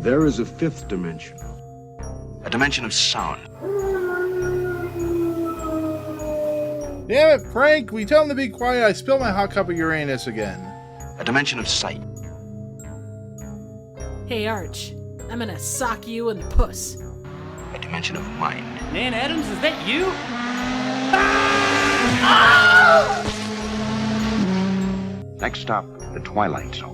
There is a fifth dimension. A dimension of sound. Damn it, Frank! We tell him to be quiet. I spilled my hot cup of Uranus again. A dimension of sight. Hey, Arch. I'm gonna sock you in the puss. A dimension of mind. Nan Adams, is that you? Next stop, the Twilight Zone.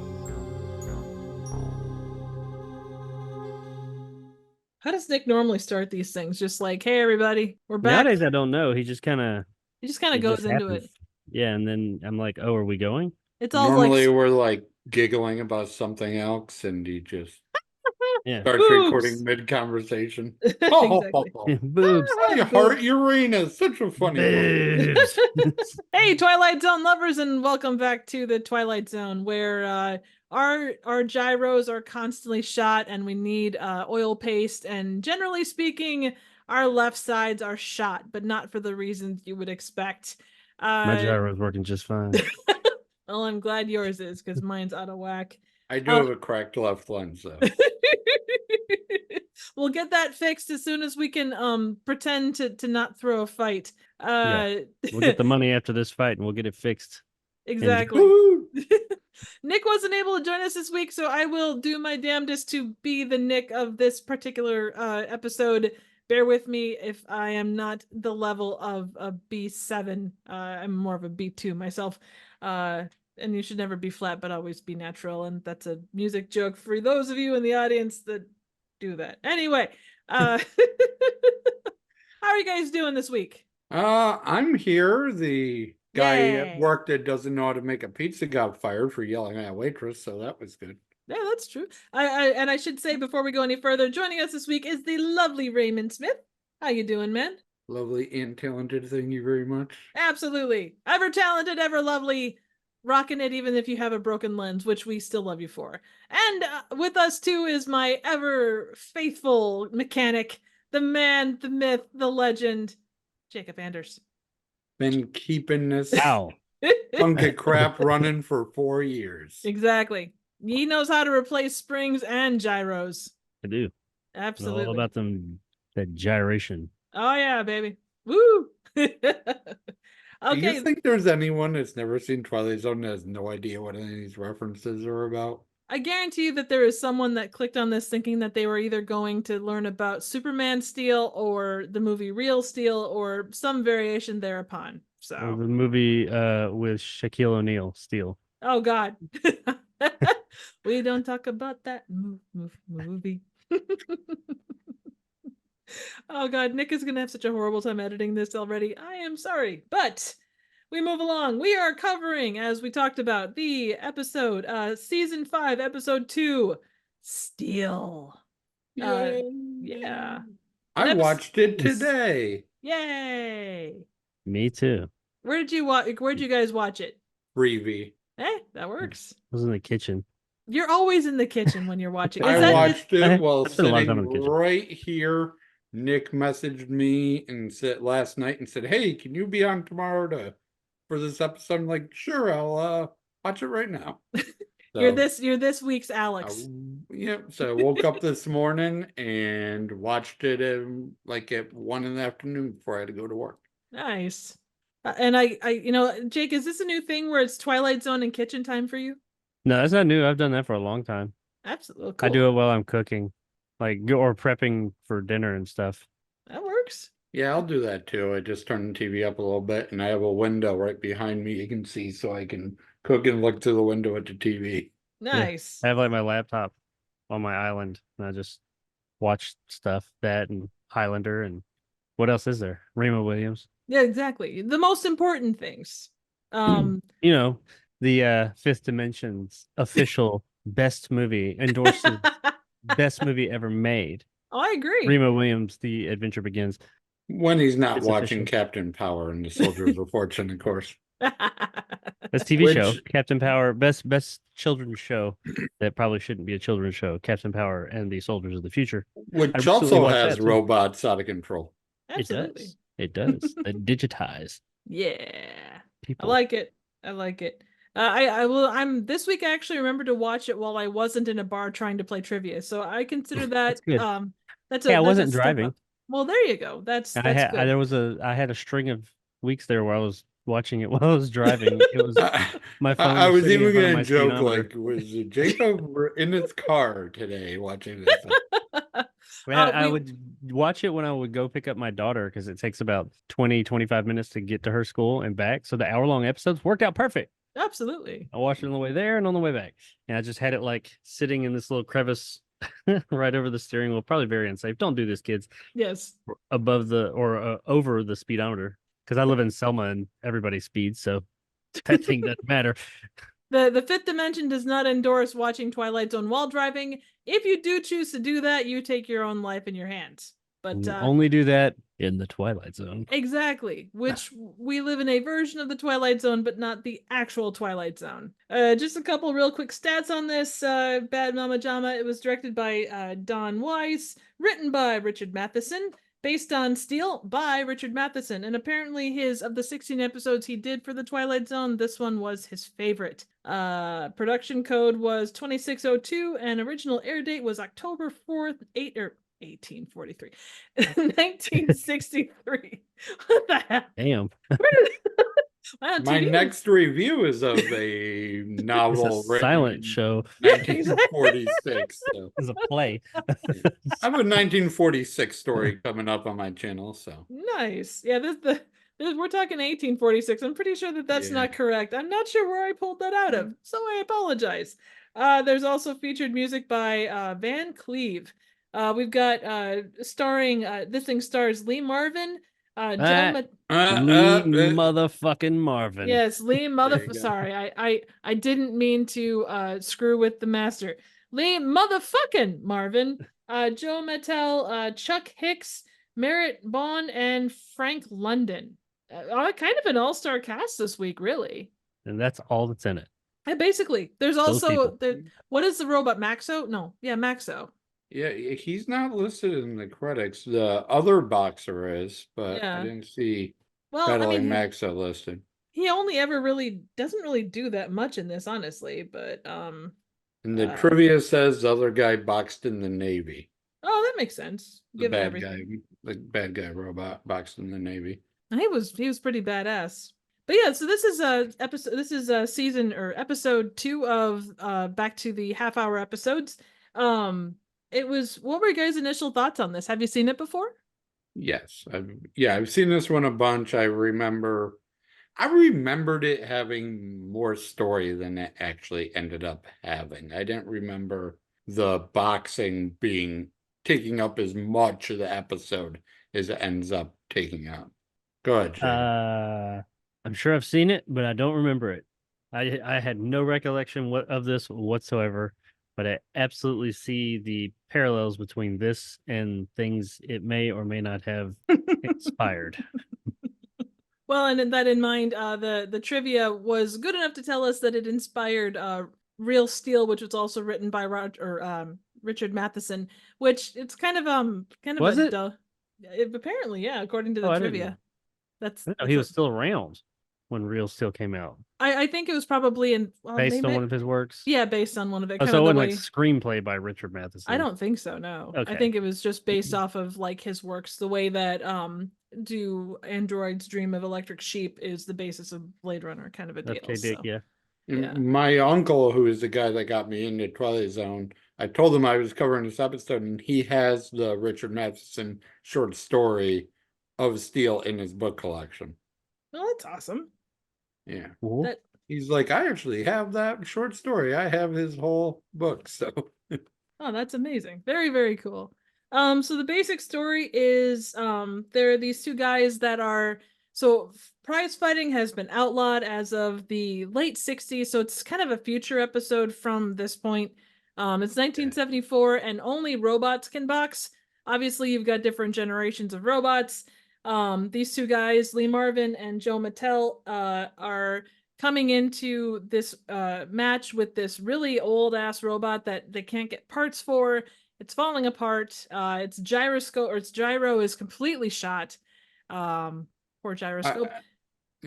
How does Nick normally start these things? Just like, hey, everybody, we're back. Nowadays, I don't know. He just kind of goes into it. Yeah, and then I'm like, oh, are we going? It's all Normally like we're like giggling about something else, and he just Yeah. starts Boobs. recording mid-conversation. Exactly. Boobs. I heart Uranus. Such a funny one. Boobs. Hey, Twilight Zone lovers, and welcome back to the Twilight Zone, where our gyros are constantly shot, and we need oil paste. And generally speaking, our left sides are shot, but not for the reasons you would expect. My gyro's working just fine. Well, I'm glad yours is, because mine's out of whack. I do have a cracked left lens, though. We'll get that fixed as soon as we can pretend to not throw a fight. Yeah. We'll get the money after this fight, and we'll get it fixed. Exactly. Woo! Nick wasn't able to join us this week, so I will do my damnedest to be the Nick of this particular episode. Bear with me if I am not the level of a B7. I'm more of a B2 myself. And you should never be flat, but always be natural. And that's a music joke for those of you in the audience that do that. Anyway, how are you guys doing this week? I'm here. The guy Yay. at work that doesn't know how to make a pizza got fired for yelling at a waitress, so that was good. Yeah, that's true. I should say before we go any further, joining us this week is the lovely Raymond Smith. How you doing, man? Lovely and talented. Thank you very much. Absolutely. Ever talented, ever lovely. Rocking it even if you have a broken lens, which we still love you for. And with us too is my ever faithful mechanic, the man, the myth, the legend, Jacob Anders. Been keeping this Ow. hunk of crap running for 4 years. Exactly. He knows how to replace springs and gyros. I do. Absolutely. All about that gyration. Oh yeah, baby. Woo! Do Okay. you think there's anyone that's never seen Twilight Zone that has no idea what any of these references are about? I guarantee you that there is someone that clicked on this thinking that they were either going to learn about Superman Steel or the movie Real Steel or some variation thereopan. Or So, the movie with Shaquille O'Neal, Steel. oh God. We don't talk about that movie. Oh God, Nick is going to have such a horrible time editing this already. I am sorry, but we move along. We are covering, as we talked about, the episode, season 5, episode 2, Steel. Yeah. I watched it today. Yay. Me too. Where'd you guys watch it? Freebie. Hey, that works. I was in the kitchen. You're always in the kitchen when you're watching. I watched it I while spent a lot of time in sitting the kitchen. right here. Nick messaged me and said last night and said, "Hey, can you be on tomorrow for this episode?" I'm like, "Sure, I'll watch it right now." You're So, this week's Alex. yeah. So I woke up this morning and watched it at 1 in the afternoon before I had to go to work. Nice. And Jake, is this a new thing where it's Twilight Zone and kitchen time for you? No, that's not new. I've done that for a long time. Absolutely. Cool. I do it while I'm cooking, or prepping for dinner and stuff. That works. Yeah, I'll do that too. I just turn the TV up a little bit and I have a window right behind me you can see so I can cook and look through the window at the TV. Nice. I have my laptop on my island, and I just watch stuff, that and Highlander, and what else is there? Raymond Williams. Yeah, exactly. The most important things. The Fifth Dimension's official best movie endorses best movie ever made. Oh, I agree. Raymond Williams, The Adventure Begins. When he's not It's watching official. Captain Power and the Soldiers of Fortune, of course. Best TV Which- show, Captain Power. Best children's show that probably shouldn't be a children's show, Captain Power and the Soldiers of the Future. Which I recently also watched has that, too. robots out of control. Absolutely. It does. They digitize Yeah. I people. like it. I like it. I will. I'm this week. I actually remember to watch it while I wasn't in a bar trying to play trivia. So I consider that That's good. that's Hey, I a wasn't step driving. up. Well, there you go. That's good. I had a string of weeks there where I was watching it while I was driving. It was I, my phone I was was sitting in even front of gonna my joke, speedometer. like, was Jacob in his car today watching this? I We would watch it when I would go pick up my daughter because it takes about 20-25 minutes to get to her school and back. So the hour-long episodes worked out perfect. absolutely. I watched it on the way there and on the way back. And I just had it like sitting in this little crevice right over the steering wheel. Probably very unsafe. Don't do this, kids. Yes. Above the or over the speedometer because I live in Selma and everybody speeds. So that thing doesn't matter. The fifth dimension does not endorse watching Twilight Zone while driving. If you do choose to do that, you take your own life in your hands. But Only do that in the Twilight Zone. exactly, which we live in a version of the Twilight Zone, but not the actual Twilight Zone. Just a couple real quick stats on this Bad Mama Jama. It was directed by Don Weis, written by Richard Matheson, based on Steel by Richard Matheson, and apparently his of the 16 episodes he did for the Twilight Zone, this one was his favorite. Production code was 2602, and original air date was October 4th, 1843. 1963. What the hell? Damn. Wow, My TV next review is of a It's a novel written silent in show. 1946. So It's a play. I have a 1946 story coming up on my channel. So nice. Yeah, we're talking 1846. I'm pretty sure that's Yeah. not correct. I'm not sure where I pulled that out of, so I apologize. There's also featured music by Van Cleve. We've got starring this thing stars Lee Marvin, Joe Lee motherfucking Marvin. Yes, Lee There you go. Sorry, I didn't mean to screw with the master. Lee motherfucking Marvin, Joe Mantell, Chuck Hicks, Merritt, Bohn, and Frank London. Kind of an all-star cast this week, really. And that's all that's in it. And basically, there's Those also people. what is the robot Maxo? No, yeah, Maxo. Yeah, he's not listed in the credits. The other boxer is, but Yeah. I didn't see Well, I Pedaling mean, Maxo listed. he only ever really doesn't really do that much in this, honestly. But And the uh, trivia says the other guy boxed in the Navy. oh, that makes sense. The Given bad everything. guy, the bad guy robot boxed in the Navy. He was pretty badass. But yeah, so this is a season or episode 2 of back to the half-hour episodes. It was, what were your guys' initial thoughts on this? Have you seen it before? Yes, I've seen this one a bunch. I remembered it having more story than it actually ended up having. I didn't remember the boxing taking up as much of the episode as it ends up taking up. Go ahead, Jay. I'm sure I've seen it, but I don't remember it. I had no recollection of this whatsoever, but I absolutely see the parallels between this and things it may or may not have inspired. Well, and that in mind, the trivia was good enough to tell us that it inspired Real Steel, which was also written by Richard Matheson, which it's kind of Was it? apparently, yeah, according to the I didn't trivia. know. That's He was still around when Real Steel came out, I think it was probably based on one of his works. Yeah, based on one of it. Oh, kind so it of the wasn't like way. screenplay by Richard Matheson. I don't think so. No, I Okay. think it was just based off of like his works. The way that "Do Androids Dream of Electric Sheep" is the basis of Blade Runner, kind of a deal. Okay, Dick, so. yeah. Yeah. My uncle, who is the guy that got me into Twilight Zone, I told him I was covering this episode, and he has the Richard Matheson short story of Steel in his book collection. Well, that's awesome. Yeah. Cool. That He's like, I actually have that short story. I have his whole book. So Oh, that's amazing. Very, very cool. So the basic story is there are these two guys that are prize fighting has been outlawed as of the late 60s, so it's kind of a future episode from this point. It's 1974 and only robots can box. Obviously, you've got different generations of robots. These two guys, Lee Marvin and Joe Mantell, are coming into this match with this really old ass robot that they can't get parts for. It's falling apart. Its gyro is completely shot. Poor gyroscope.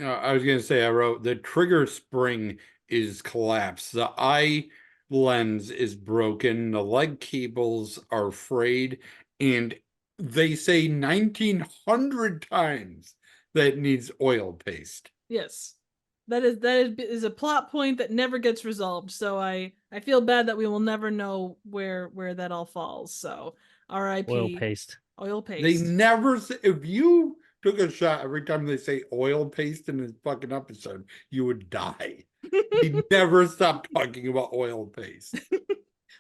I was gonna say, I wrote the trigger spring is collapsed. The eye lens is broken. The leg cables are frayed, and they say 1,900 times that it needs oil paste. Yes. That is a plot point that never gets resolved. So I feel bad that we will never know where that all falls. So R.I.P. Oil paste. Oil They paste. never say, if you took a shot every time they say oil paste in this fucking episode, you would die. They never stop talking about oil paste.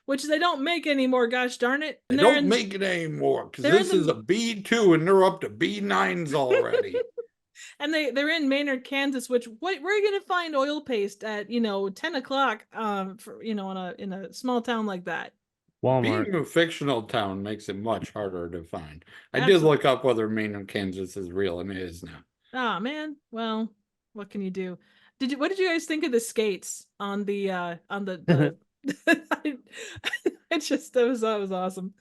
Which they don't make anymore, gosh darn it. They And don't make it anymore because they're this in is the- a B2 and they're up to B9s already. and they're in Maynard, Kansas, which where are you gonna find oil paste at 10 o'clock for in a small town like that? Walmart. Being a fictional town makes it much harder to find. I did Absolutely. look up whether Maynard, Kansas is real, and it is now. Oh man, well, what can you do? What did you guys think of the skates on the it's just that was awesome.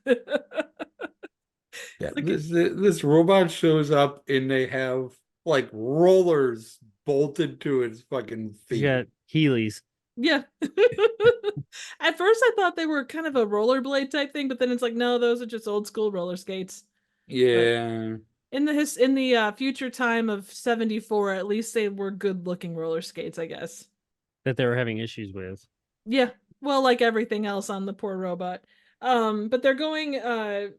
Yeah, Like this robot shows up and they have like rollers bolted to its fucking He's feet. got Heelys. Yeah. At first I thought they were kind of a rollerblade type thing, but then it's like, no, those are just old school roller skates. Yeah. In the future time of 74, at least they were good looking roller skates, I guess. That they were having issues with. Yeah. Well, like everything else on the poor robot. But they're going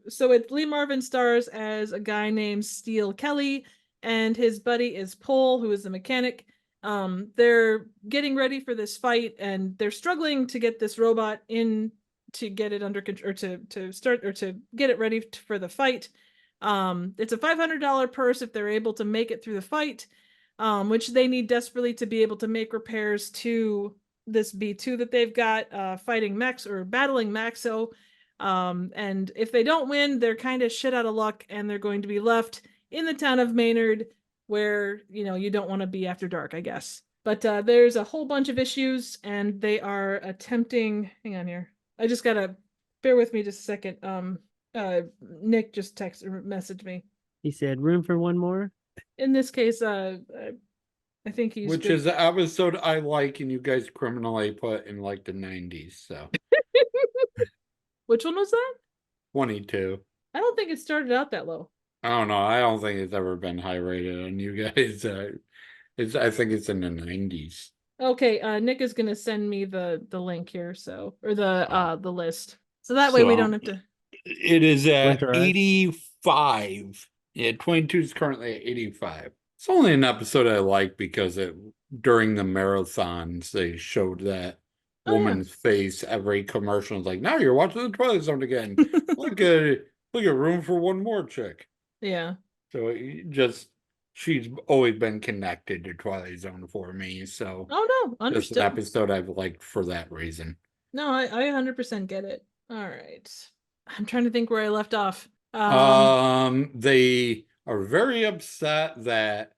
so it's Lee Marvin stars as a guy named Steele Kelly, and his buddy is Pole, who is a mechanic. They're getting ready for this fight, and they're struggling to get this robot in to get it under control, or to start, or to get it ready for the fight. It's a $500 purse if they're able to make it through the fight, which they need desperately to be able to make repairs to this B2 that they've got fighting Max or battling Maxo. And if they don't win, they're kind of shit out of luck, and they're going to be left in the town of Maynard, where you don't want to be after dark, I guess. But there's a whole bunch of issues, and they are attempting. Hang on here. I just gotta bear with me just a second. Nick just messaged me. He said, "Room for one more." In this case, I think he's Which is an episode I like, and you guys criminally put in like the 90s. So Which one was that? 22. I don't think it started out that low. I don't know. I don't think it's ever been high rated on you guys. I think it's in the 90s. Okay, Nick is gonna send me the link here, or the list, so that way we don't have to. It is at Winter Ice. 85. Yeah, 22 is currently at 85. It's only an episode I like because during the marathons they showed that Oh, yeah. woman's face every commercial. It's like, now you're watching the Twilight Zone again. look at Room for One More, chick. Yeah. So she's always been connected to Twilight Zone for me. So Oh no, just understood. an episode I've liked for that reason. No, I 100% get it. All right, I'm trying to think where I left off. They are very upset that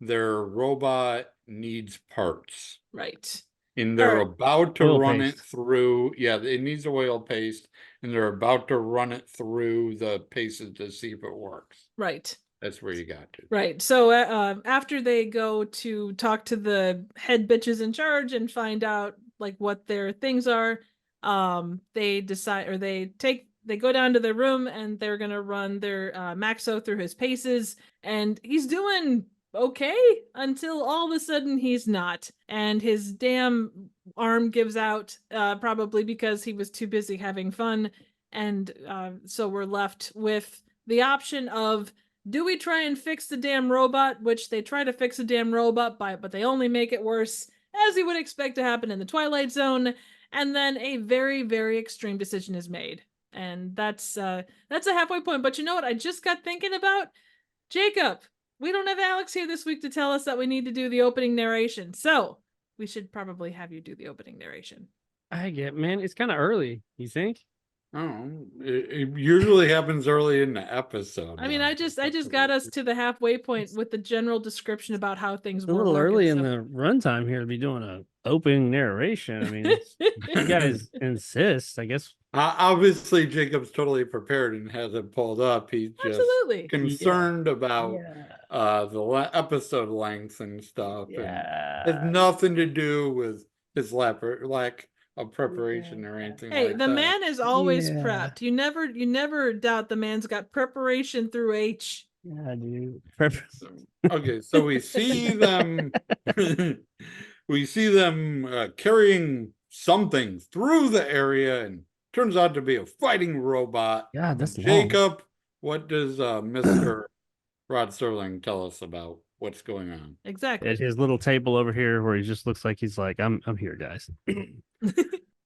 their robot needs parts. Right. And they're Alright. about to Oil run it paste. through. Yeah, it needs oil paste, and they're about to run it through the paces to see if it works. Right. That's where you got to. Right. So after they go to talk to the head bitches in charge and find out like what their things are, they decide, or they go down to their room, and they're gonna run their Maxo through his paces, and he's doing okay until all of a sudden he's not, and his damn arm gives out, probably because he was too busy having fun, and so we're left with the option of, do we try and fix the damn robot? Which they try to fix the damn robot but they only make it worse, as you would expect to happen in the Twilight Zone. And then a very, very extreme decision is made, and that's a halfway point. But you know what? I just got thinking about Jacob. We don't have Alex here this week to tell us that we need to do the opening narration, so we should probably have you do the opening narration. Man, it's kind of early. You think? Oh, it usually happens early in the episode. I mean, I just got us to the halfway point with the general description about how things It's a were little working, early in so- the runtime here to be doing a opening narration. I mean, you guys insist, I guess. Obviously, Jacob's totally prepared and has it pulled up. He's just Absolutely. concerned about Yeah. the episode length and stuff. And Yeah. it's nothing to do with his lack of preparation or anything Hey, like the that. man is always Yeah. prepped. You never doubt the man's got preparation through H. Yeah, dude. Okay, so we see them carrying something through the area, and turns out to be a fighting robot. Yeah, that's long. Jacob, what does Mr. Rod Serling tell us about what's going on? Exactly. At his little table over here where he just looks like he's like, I'm here, guys.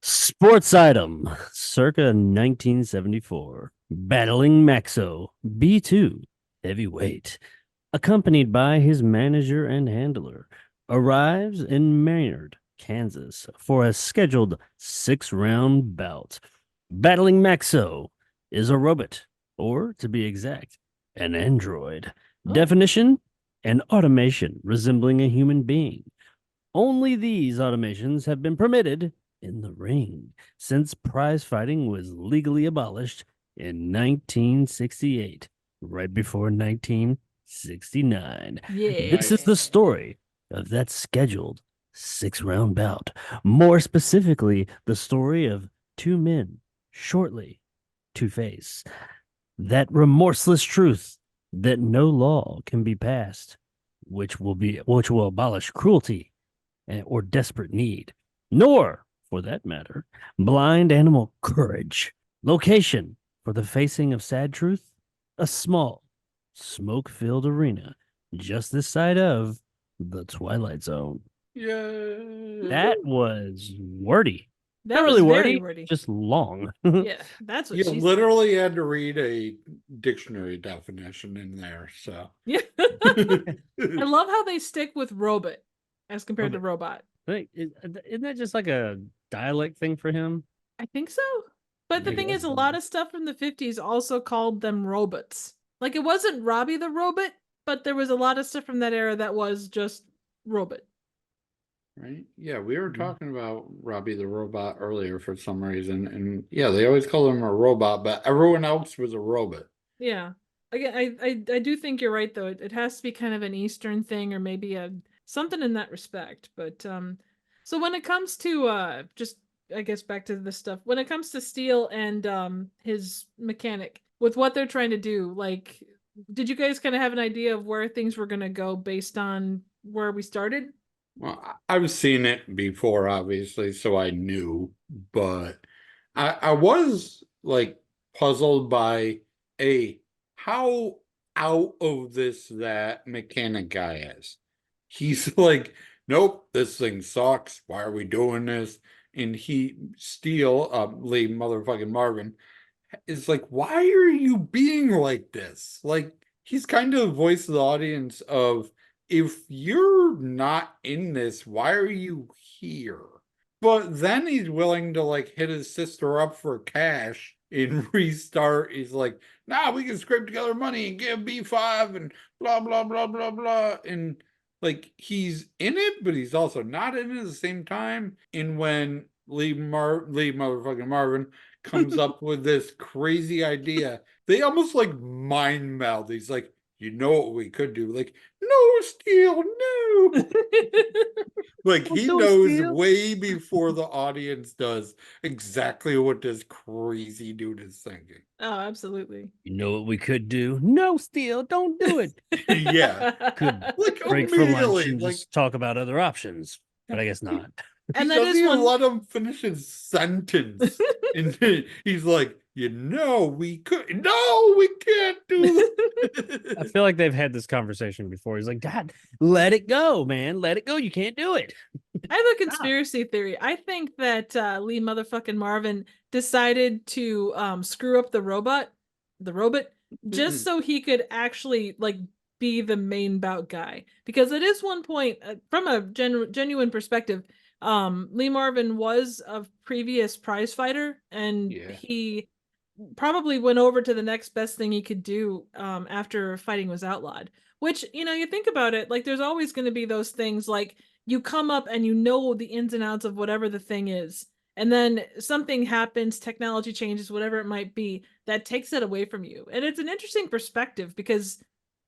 Sports item, circa 1974. Battling Maxo, B2, heavyweight, accompanied by his manager and handler, arrives in Maynard, Kansas, for a scheduled 6-round bout. Battling Maxo is a robot, or to be exact, an android. Oh. Definition: an automation resembling a human being. Only these automations have been permitted in the ring since prize fighting was legally abolished in 1968, right before 1969. Yeah. This is the story of that scheduled 6-round bout. More specifically, the story of two men shortly to face that remorseless truth that no law can be passed which will abolish cruelty or desperate need, nor, for that matter, blind animal courage. Location for the facing of sad truth: a small, smoke-filled arena just this side of the Twilight Zone. Yeah. That was wordy. That Not was really very wordy, wordy. just long. Yeah, that's what You she said. literally had to read a dictionary definition in there, so. Yeah. I love how they stick with robot as compared to robot. Like, isn't that just like a dialect thing for him? I think so. But the Maybe. thing is, a lot of stuff from the 50s also called them robots. Like, it wasn't Robbie the Robot, but there was a lot of stuff from that era that was just robot. Right? Yeah, we were talking about Robbie the Robot earlier for some reason, and yeah, they always call him a robot, but everyone else was a robot. Yeah. Again, I do think you're right though. It has to be kind of an Eastern thing or maybe something in that respect. But so when it comes to just I guess back to this stuff, when it comes to Steel and his mechanic, with what they're trying to do, like, did you guys kind of have an idea of where things were gonna go based on where we started? Well, I've seen it before, obviously, so I knew, but I was like puzzled by how out of this that mechanic guy is. He's like, nope, this thing sucks. Why are we doing this? And Lee motherfucking Marvin, is like, why are you being like this? Like, he's kind of the voice of the audience of, if you're not in this, why are you here? But then he's willing to like hit his sister up for cash and restart. He's like, nah, we can scrape together money and get B5 and blah, blah, blah, blah, blah. And like, he's in it, but he's also not in it at the same time. And when Lee motherfucking Marvin comes up with this crazy idea, they almost like mind meld. He's like, you know what we could do? Like, no, Steel, no. Like, he knows way before the audience does exactly what this crazy dude is thinking. Oh, absolutely. You know what we could do? No, Steel, don't do it. Yeah. Could Like, break for lunch immediately, and like, just talk about other options, but I guess not. And he that doesn't is even one. let him finish his sentence. And he's like, you know, we could. No, we can't do I this. feel like they've had this conversation before. He's like, God, let it go, man. Let it go. You can't do it. I have a conspiracy theory. I think that Lee motherfucking Marvin decided to screw up the robot, just so he could actually like be the main bout guy. Because at this one point, from a genuine perspective, Lee Marvin was a previous prize fighter, and he probably went over to the next best thing he could do after fighting was outlawed. Which, you know, you think about it, like, there's always going to be those things, like, you come up and you know the ins and outs of whatever the thing is, and then something happens, technology changes, whatever it might be, that takes it away from you. And it's an interesting perspective because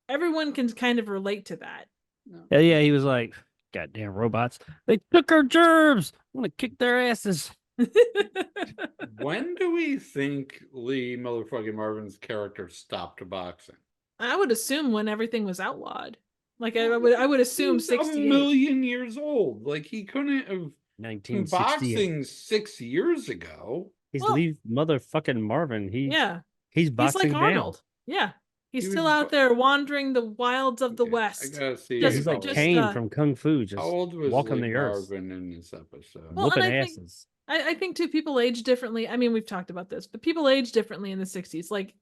everyone can kind of relate to that. Yeah, he was like, Goddamn robots. They took our germs. I want to kick their asses. When do we think Lee motherfucking Marvin's character stopped boxing? I would assume when everything was outlawed. Like I would assume He's 68. a million years old. Like he couldn't have been 1968. boxing 6 years ago. He's Well, Lee motherfucking Marvin. Yeah. He's He's boxing like down. Arnold. Yeah. He's He still was out there wandering the wilds of the Okay, I West. gotta see. Yeah, Just- he's like just, Kane from Kung Fu, just How old was walking Lee the earth, Marvin in this episode? Well, whooping and I think- asses. I think too, people age differently. I mean, we've talked about this, but people age differently in the 60s. Like,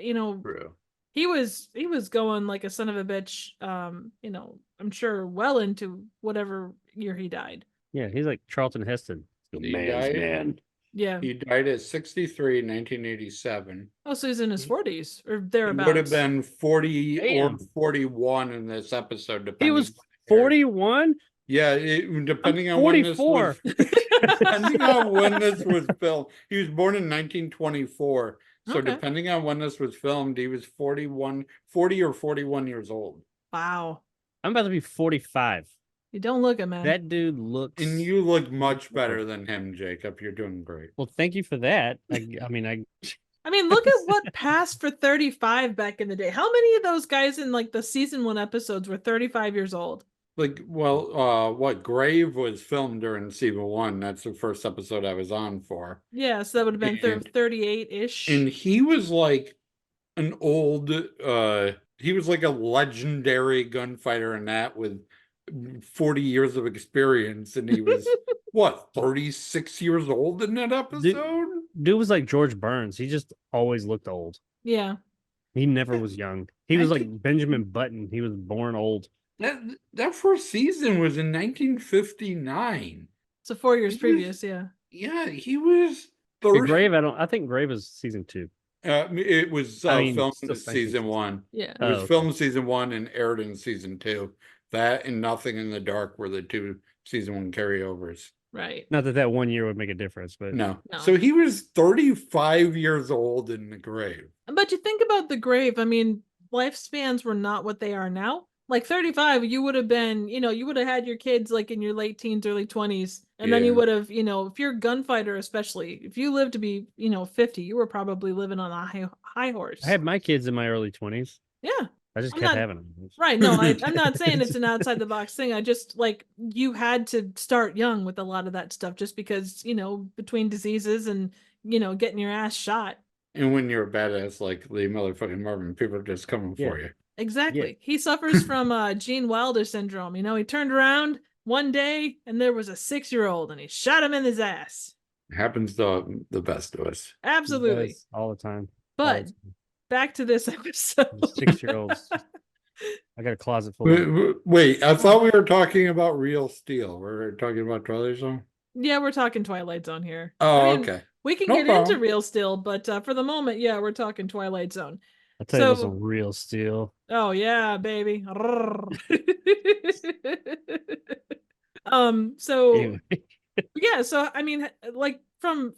True. he was going like a son of a bitch, I'm sure well into whatever year he died. Yeah, he's like Charlton Heston. The He man's died? man. Yeah. He died at 63 in 1987. Oh, so he's in his 40s or He thereabouts. would have been 40 Damn. or 41 in this episode. He was depending on- 41? Yeah, depending on when this 44. was, depending on when this was filmed. He was born in 1924. So Okay. depending on when this was filmed, he was 40 or 41 years old. Wow. I'm about to be 45. You don't look it, man. That dude looks. And you look much better than him, Jacob. You're doing great. Well, thank you for that. I mean, I mean, look at what passed for 35 back in the day. How many of those guys in like the season 1 episodes were 35 years old? Like, well, what Grave was filmed during season 1. That's the first episode I was on for. Yeah, so that would have been And- 38-ish. And he was like an old he was like a legendary gunfighter in that with 40 years of experience, and he was what, 36 years old in that episode? dude was like George Burns. He just always looked old. Yeah. He never was young. He I was like think- Benjamin Button. He was born old. That first season was in 1959. So 4 years He was- previous, yeah. Yeah, he was The 30. Grave, I think Grave is season 2. It was I mean, filmed still in thinking season season- 1. Yeah. It was Oh, okay. filmed season 1 and aired in season 2. That and Nothing in the Dark were the 2 season 1 carryovers. Right. Not that 1 year would make a difference, but No. No. So he was 35 years old in the grave. But you think about the Grave, I mean, lifespans were not what they are now. Like 35, you would have been, you would have had your kids like in your late teens, early 20s. And then you Yeah. would have, if you're a gunfighter, especially, if you lived to be, 50, you were probably living on a high horse. I had my kids in my early 20s. Yeah. I just I'm kept not- having them. Right. No, I'm not saying it's an outside the box thing. I just like you had to start young with a lot of that stuff just because, between diseases and, getting your ass shot. And when you're a badass like Lee motherfucking Marvin, people are just coming for you. Exactly. He suffers from Gene Wilder syndrome. He turned around one day and there was a 6-year-old and he shot him in his ass. It happens to the best of us. Absolutely. All the time. But back to this episode. 6-year-olds. I got a closet full of Wait, I thought we were talking about Real Steel. We're talking about Twilight Zone? Yeah, we're talking Twilight Zone here. Oh, I mean, okay. We can No get into problem. Real Steel, but for the moment, yeah, we're talking Twilight Zone. I'll tell you So- what's some real steel. Oh yeah, baby. So Anyway, yeah, so I mean, like from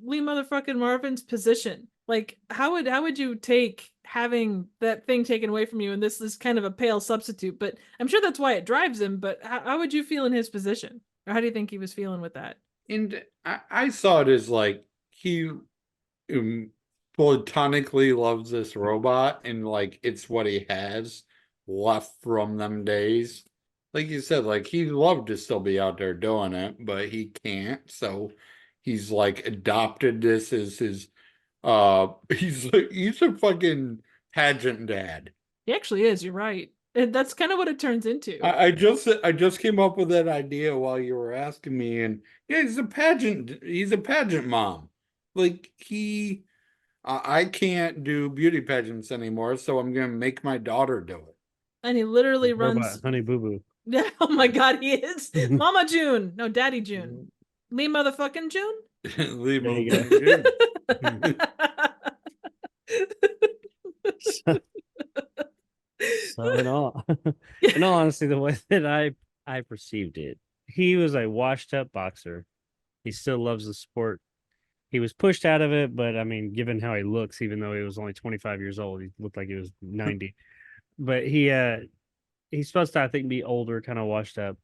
Lee motherfucking Marvin's position, like how would you take having that thing taken away from you? And this is kind of a pale substitute, but I'm sure that's why it drives him. But how would you feel in his position, or how do you think he was feeling with that? And I saw it as like he platonically loves this robot, and like it's what he has left from them days. Like you said, like he'd love to still be out there doing it, but he can't. So he's like adopted this as his he's a fucking pageant dad. He actually is. You're right. And that's kind of what it turns into. I just came up with that idea while you were asking me, and yeah, he's a pageant mom. Like I can't do beauty pageants anymore, so I'm gonna make my daughter do it. And he literally runs. robot, Honey Boo Boo. Yeah. Oh my God, he is. Mama June. No, Daddy June. Lee motherfucking June. Leave There you him. So in all honesty, the way that I perceived it, he was a washed up boxer. He still loves the sport. He was pushed out of it, but I mean, given how he looks, even though he was only 25 years old, he looked like he was 90. But he's supposed to, I think, be older, kind of washed up.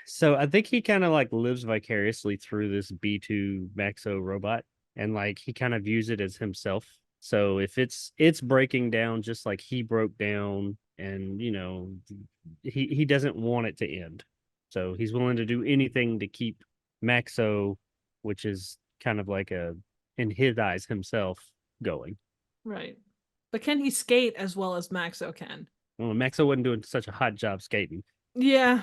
So I think he kind of like lives vicariously through this B2 Maxo robot, and like he kind of views it as himself. So if it's breaking down just like he broke down, and he doesn't want it to end. So he's willing to do anything to keep Maxo, which is kind of like a in his eyes himself, going. Right. But can he skate as well as Maxo can? Well, Maxo wasn't doing such a hot job skating. Yeah,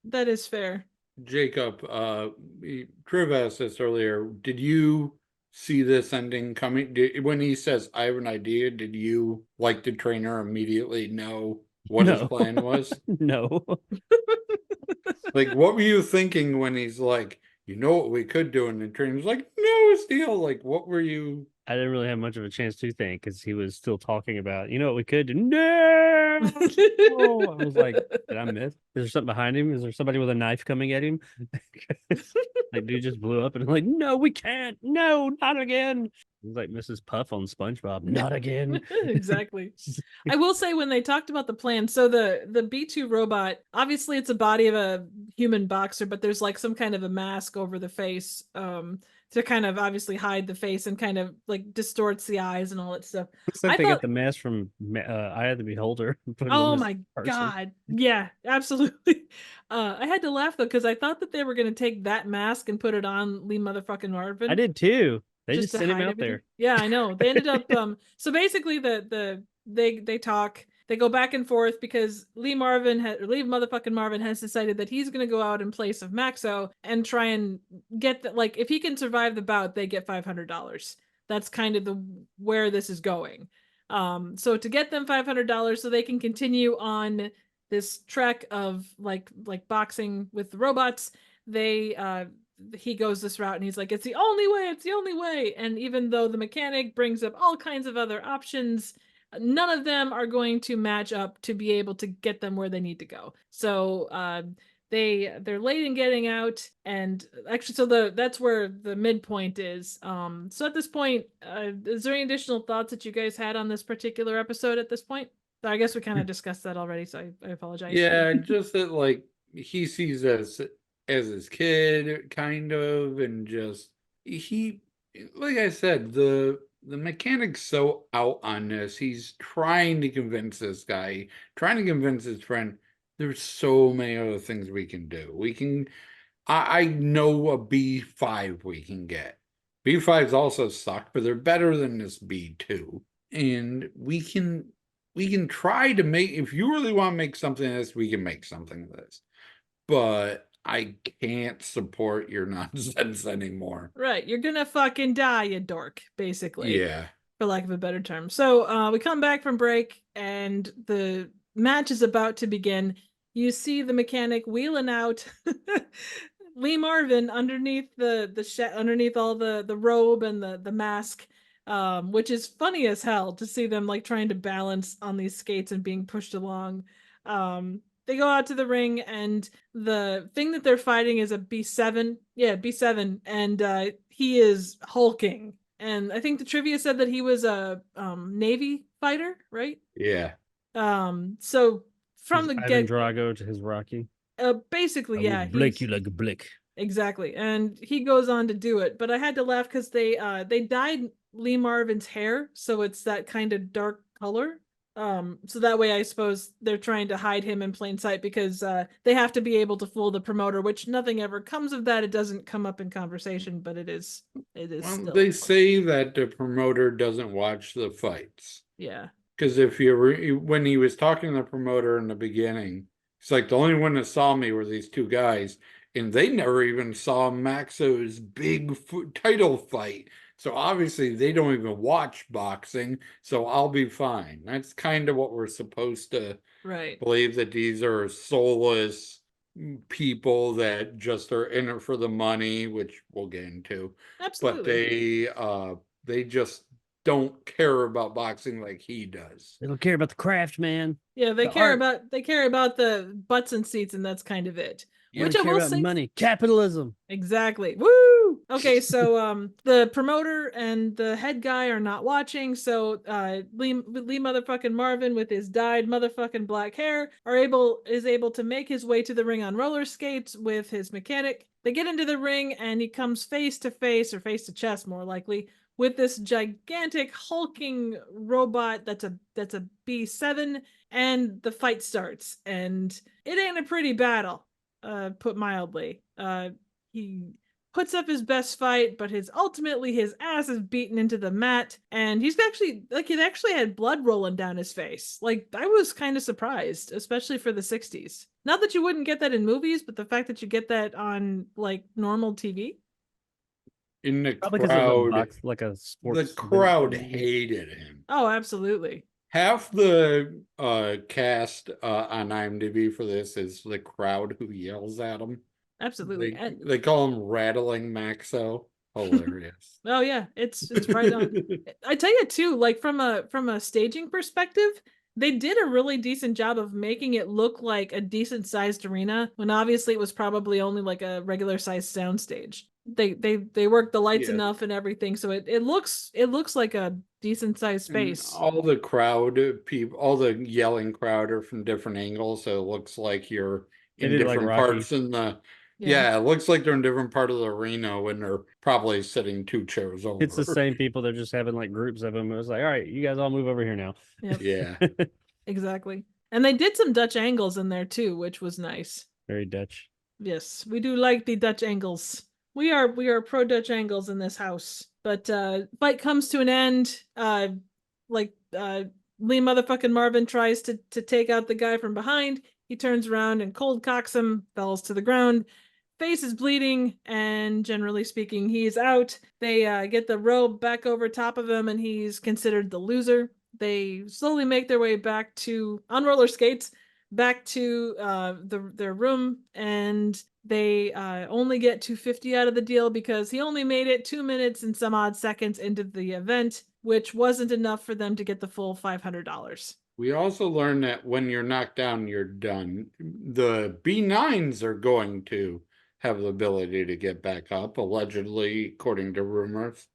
that is fair. Jacob, Triv asked this earlier. Did you see this ending coming? When he says, I have an idea, did you, like the trainer, immediately know what his No. plan was? No. Like, what were you thinking when he's like, you know what we could do? And the trainer's like, no, Steele. Like, what were you? I didn't really have much of a chance to think because he was still talking about, what we could do. No! I was like, did I miss? Is there something behind him? Is there somebody with a knife coming at him? Like, dude just blew up and like, no, we can't. No, not again. It was like Mrs. Puff on SpongeBob. Not again. Exactly. I will say when they talked about the plan, so the B2 robot, obviously it's a body of a human boxer, but there's like some kind of a mask over the face to kind of obviously hide the face and kind of like distorts the eyes and all that stuff. Looks like I they thought- got the mask from Eye of the Beholder. Oh my God. Yeah, absolutely. I had to laugh though, because I thought that they were going to take that mask and put it on Lee motherfucking Marvin. I did too. They just to sent him hide out everything. there. Yeah, I know. They ended up so basically they talk, they go back and forth because Lee motherfucking Marvin has decided that he's going to go out in place of Maxo and try and get like if he can survive the bout, they get $500. That's kind of where this is going. So to get them $500 so they can continue on this trek of like boxing with the robots, he goes this route and he's like, it's the only way. And even though the mechanic brings up all kinds of other options, none of them are going to match up to be able to get them where they need to go. So they're late in getting out, and actually so that's where the midpoint is. So at this point, is there any additional thoughts that you guys had on this particular episode at this point? I guess we kind of discussed that already, so I apologize. Yeah, just that like he sees us as his kid, kind of, and just he, like I said, the mechanic's so out on this. He's trying to convince this guy, trying to convince his friend. There's so many other things we can do. I know a B5 we can get. B5s also suck, but they're better than this B2. And we can try to make, if you really want to make something of this, we can make something of this. But I can't support your nonsense anymore. Right. You're gonna fucking die, you dork, basically. Yeah. For lack of a better term. So we come back from break and the match is about to begin. You see the mechanic wheeling out Lee Marvin underneath underneath all the robe and the mask, which is funny as hell to see them like trying to balance on these skates and being pushed along. They go out to the ring and the thing that they're fighting is a B7. Yeah, B7. And he is hulking. And I think the trivia said that he was a Navy fighter, right? Yeah. So from His the Ivan get, Drago to his Rocky. basically, I yeah, will blink he's- you like a blick. exactly. And he goes on to do it, but I had to laugh because they dyed Lee Marvin's hair, so it's that kind of dark color. So that way I suppose they're trying to hide him in plain sight because they have to be able to fool the promoter, which nothing ever comes of that. It doesn't come up in conversation, but it is Well, still they say that the promoter doesn't watch the fights. yeah. Because if when he was talking to the promoter in the beginning, it's like the only one that saw me were these two guys, and they never even saw Maxo's big title fight. So obviously they don't even watch boxing. So I'll be fine. That's kind of what we're supposed to Right. believe, that these are soulless people that just are in it for the money, which we'll get into. Absolutely. But they just don't care about boxing like he does. They don't care about the craft, man. Yeah, they The care art. about the butts and seats, and that's kind of it. You Which don't I care will about say, money. Capitalism. exactly. Woo! Okay, so the promoter and the head guy are not watching, so Lee motherfucking Marvin with his dyed motherfucking black hair is able to make his way to the ring on roller skates with his mechanic. They get into the ring and he comes face to face, or face to chest more likely, with this gigantic hulking robot that's a B7, and the fight starts, and it ain't a pretty battle, put mildly. He puts up his best fight, but ultimately his ass is beaten into the mat, and he's actually it actually had blood rolling down his face. Like, I was kind of surprised, especially for the 60s. Not that you wouldn't get that in movies, but the fact that you get that on like normal TV. In the Probably because of the crowd, box, like a the sports. crowd event. hated him. Oh, absolutely. Half the cast on IMDb for this is the crowd who yells at him. Absolutely. They call him Rattling Maxo. Hilarious. Oh yeah, it's right on. I tell you too, like from a staging perspective, they did a really decent job of making it look like a decent sized arena when obviously it was probably only like a regular sized soundstage. They worked the lights Yeah. enough and everything, so it looks like a decent sized And space. all the crowd people, all the yelling crowd are from different angles, so it looks like you're in did it like different Rocky. parts in the. Yeah. Yeah, it looks like they're in different part of the arena when they're probably sitting 2 chairs over. It's the same people. They're just having like groups of them. It was like, all right, you guys all move over here now. Yep. Yeah. Exactly. And they did some Dutch angles in there too, which was nice. Very Dutch. Yes, we do like the Dutch angles. We are pro Dutch angles in this house. But fight comes to an end. Lee motherfucking Marvin tries to take out the guy from behind. He turns around and cold cocks him, falls to the ground. Face is bleeding, and generally speaking, he's out. They get the robe back over top of him, and he's considered the loser. They slowly make their way back on roller skates, back to their room, and they only get $250 out of the deal because he only made it 2 minutes and some odd seconds into the event, which wasn't enough for them to get the full $500. We also learned that when you're knocked down, you're done. The B9s are going to have the ability to get back up, allegedly, according to rumors.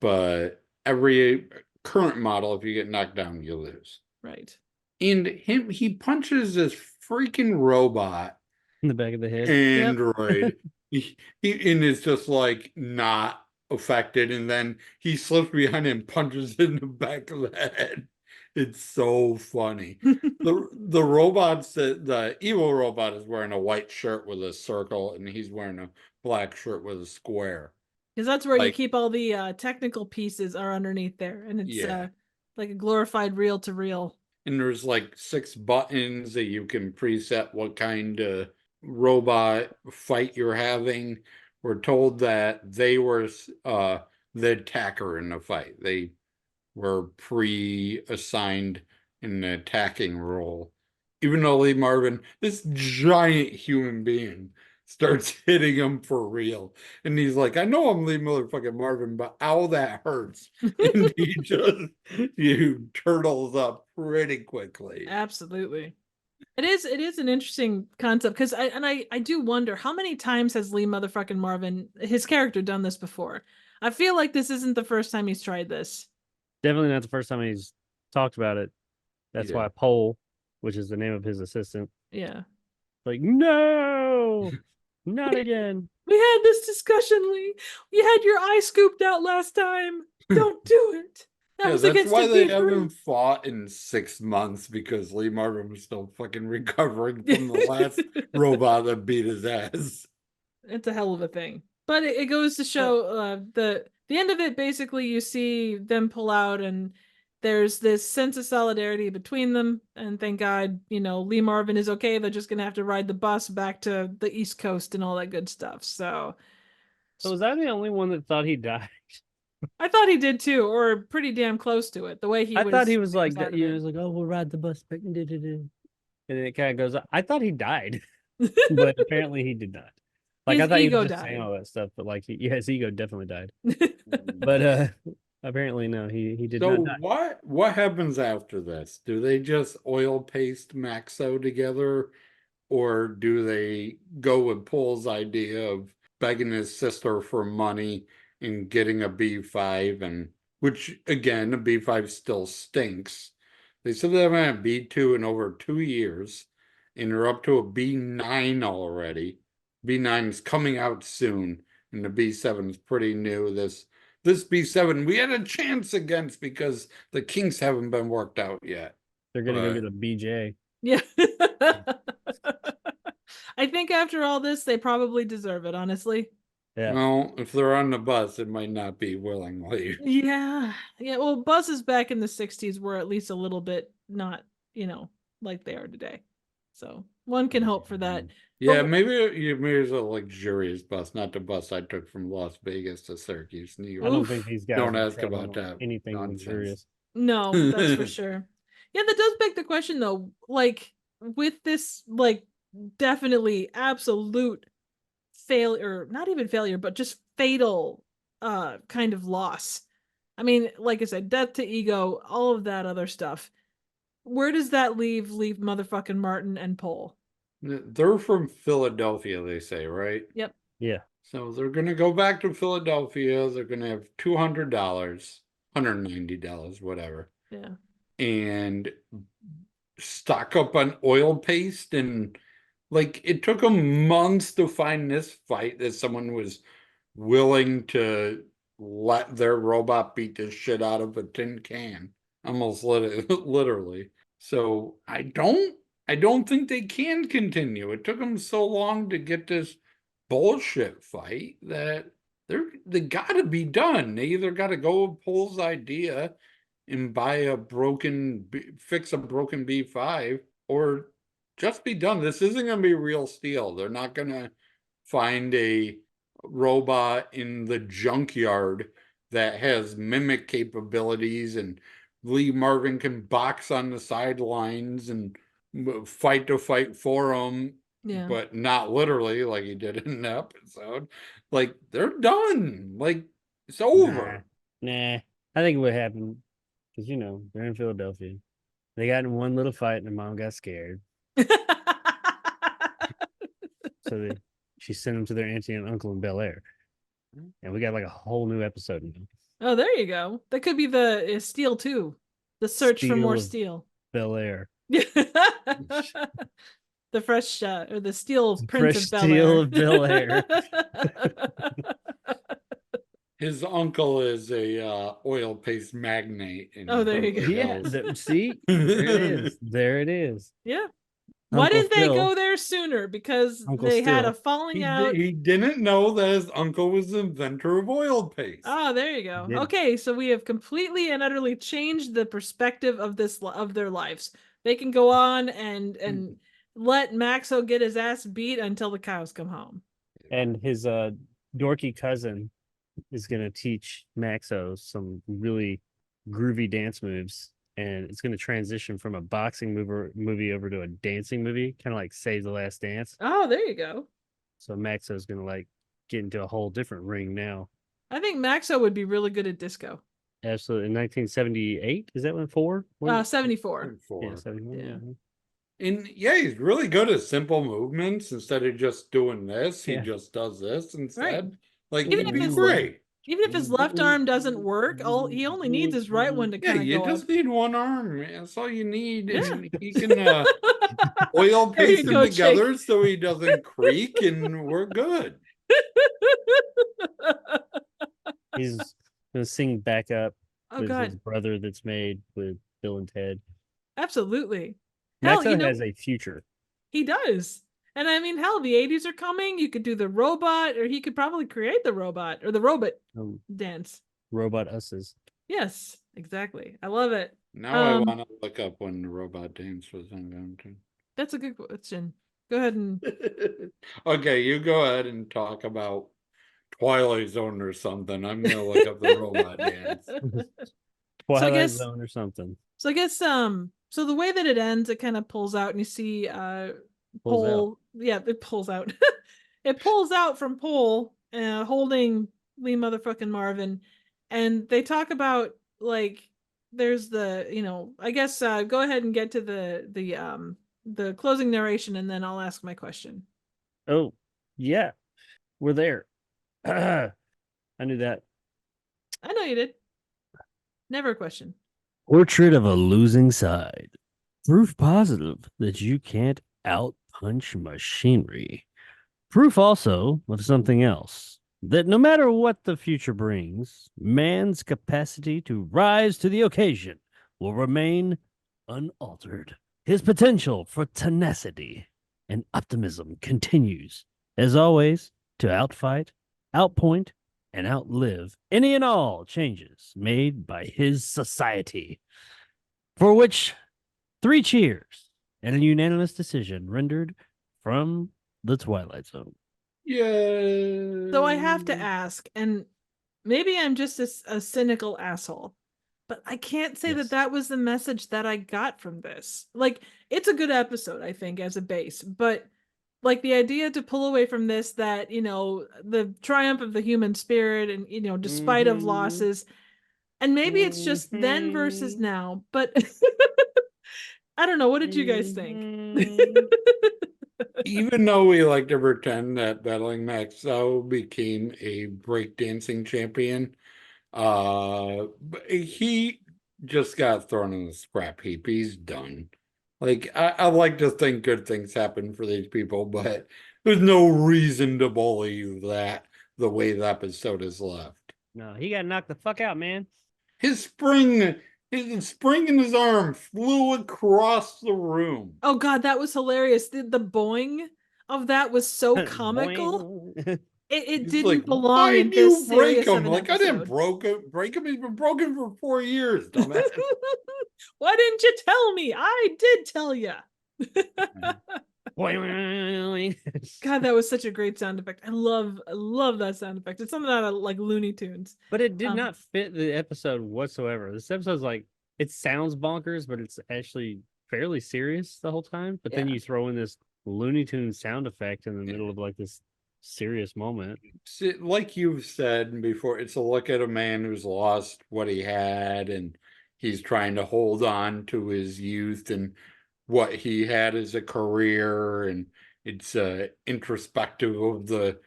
But every current model, if you get knocked down, you lose. Right. And he punches this freaking robot In the back of the head. android. He and it's just like not affected, and then he slips behind and punches it in the back of the head. It's so funny. The robots, the evil robot is wearing a white shirt with a circle, and he's wearing a black shirt with a square. Because that's where you Like- keep all the technical pieces are underneath there, and it's Yeah. like a glorified reel to reel. And there's like 6 buttons that you can preset what kind of robot fight you're having. We're told that they were the attacker in the fight. They were pre-assigned in the attacking role. Even though Lee Marvin, this giant human being, starts hitting him for real. And he's like, I know I'm Lee motherfucking Marvin, but ow, that hurts. And you turtles up pretty quickly. Absolutely. It is an interesting concept because I do wonder how many times has Lee motherfucking Marvin, his character, done this before. I feel like this isn't the first time he's tried this. Definitely not the first time he's talked about it. That's Yeah. why Pole, which is the name of his assistant, Yeah. like, no, not again. We had this discussion, Lee. You had your eye scooped out last time. Don't do it. That was that's against why the they deep haven't room. fought in 6 months, because Lee Marvin was still fucking recovering from the last robot that beat his ass. It's a hell of a thing. But it goes to show the end of it. Basically, you see them pull out, and there's this sense of solidarity between them. And thank God, Lee Marvin is okay. They're just gonna have to ride the bus back to the East Coast and all that good stuff. So Was I the only one that thought he died? I thought he did too, or pretty damn close to it. The way I thought he was like, out of he it. was like, oh, we'll ride the bus back. And then it kind of goes, I thought he died, but apparently he did not. Like, His I thought he ego was just died. saying all that stuff, but like, his ego definitely died. But apparently, no, he did So not die. what happens after this? Do they just oil paste Maxo together, or do they go with Pole's idea of begging his sister for money and getting a B5, and which again, a B5 still stinks. They said they haven't had a B2 in over 2 years, and they're up to a B9 already. B9 is coming out soon, and the B7 is pretty new. This B7 we had a chance against because the kinks haven't been worked out yet. They're gonna go But- get a BJ. Yeah. I think after all this, they probably deserve it, honestly. Yeah. Well, if they're on the bus, it might not be willingly. Yeah. Yeah. Well, buses back in the 60s were at least a little bit not, like they are today. So one can hope for that. Yeah, But- maybe it's a luxurious bus, not the bus I took from Las Vegas to Syracuse, New York. I don't Oof. think these guys Don't are ask about traveling on that anything nonsense. luxurious. No, that's for sure. Yeah, that does beg the question though, like with this, like definitely absolute failure, not even failure, but just fatal kind of loss. I mean, like I said, death to ego, all of that other stuff. Where does that leave motherfucking Martin and Pole? They're from Philadelphia, they say, right? Yep. Yeah. So they're gonna go back to Philadelphia. They're gonna have $200, $190, whatever, Yeah. and stock up on oil paste. And like, it took them months to find this fight that someone was willing to let their robot beat the shit out of a tin can, almost literally. So I don't think they can continue. It took them so long to get this bullshit fight that they gotta be done. They either gotta go with Pole's idea and fix a broken B5, or just be done. This isn't gonna be real steel. They're not gonna find a robot in the junkyard that has mimic capabilities, and Lee Marvin can box on the sidelines and fight to fight for him, Yeah. but not literally like he did in the episode. Like, they're done. Like, it's over. Nah. I think what happened, because they're in Philadelphia. They got in one little fight and their mom got scared. So she sent them to their auntie and uncle in Bel Air. And we got like a whole new episode now. Oh, there you go. That could be the steel too. The search for more steel. Bel Air. The fresh or the steel Fresh Prince of steel Bel of Air. His uncle is a oil paste magnate. Oh, there you go. Yeah. See? There it is. There it is. Yeah. Why Uncle didn't they Phil. go there sooner? Because Uncle they had a Phil. falling out. He didn't know that his uncle was the inventor of oil paste. Oh, there you go. Yeah. Okay, so we have completely and utterly changed the perspective of their lives. They can go on and let Maxo get his ass beat until the cows come home. And his dorky cousin is going to teach Maxo some really groovy dance moves. And it's going to transition from a boxing movie over to a dancing movie, kind of like Save the Last Dance. Oh, there you go. So Maxo's going to like get into a whole different ring now. I think Maxo would be really good at disco. Absolutely. In 1978, is that when 4? 74. Yeah, 74. Yeah. And yeah, he's really good at simple movements. Instead of just doing this, he Yeah. just does this instead. Right. Like, Even it'd if be it's great. Even if his left arm doesn't work, he only needs his right one to Yeah, kind of you go just up. need one arm. That's all you need. Yeah. And he can oil There you paste go, them together so he doesn't creak, and we're good. He's going to sing back up Oh with his God, brother that's made with Bill and Ted. absolutely. Hell, Maxo has a future. he does. And I mean, hell, the 80s are coming. You could do the robot, or he could probably create the robot or the robot dance. Robot Us's. Yes, exactly. I love it. Now I Um, want to look up when the robot dance was invented. That's a good question. Go ahead and Okay, you go ahead and talk about Twilight Zone or something. I'm gonna look up the robot dance. Twilight guess- Zone or something. So I guess so the way that it ends, it kind of pulls out and you see Pulls out. Pole. Yeah, it pulls out. It pulls out from Pole, holding Lee motherfucking Marvin, and they talk about like there's the I guess go ahead and get to the closing narration, and then I'll ask my question. Oh, yeah. We're there. I knew that. I know you did. Never a question. Portrait of a losing side. Proof positive that you can't outpunch machinery. Proof also of something else. That no matter what the future brings, man's capacity to rise to the occasion will remain unaltered. His potential for tenacity and optimism continues, as always, to outfight, outpoint, and outlive any and all changes made by his society. For which 3 cheers and a unanimous decision rendered from the Twilight Zone. Yeah. So I have to ask, and maybe I'm just a cynical asshole, but I can't say Yes. that was the message that I got from this. Like, it's a good episode, I think, as a base, but like the idea to pull away from this, that, the triumph of the human spirit and, despite of losses, and maybe it's just then versus now, but I don't know. What did you guys think? Even though we like to pretend that Battling Maxwell became a breakdancing champion, but he just got thrown in the scrap heap. He's done. Like, I like to think good things happen for these people, but there's no reason to believe that the way the episode is left. No, he got knocked the fuck out, man. His spring in his arm flew across the room. Oh God, that was hilarious. The boing of that was so comical. Boing. It He's didn't like, belong why in did you this break serious of him? an Like, I didn't episode. break him. He's been broken for 4 years, dumbass. Why didn't you tell me? I did tell you. Boing. God, that was such a great sound effect. I love that sound effect. It's something out of like Looney Tunes. But it did not fit the episode whatsoever. This episode's like, it sounds bonkers, but it's actually fairly serious the whole time. But then Yeah. you throw in this Looney Tunes sound effect in the middle of like this serious moment. Like you've said before, it's a look at a man who's lost what he had, and he's trying to hold on to his youth and what he had as a career, and it's introspective of the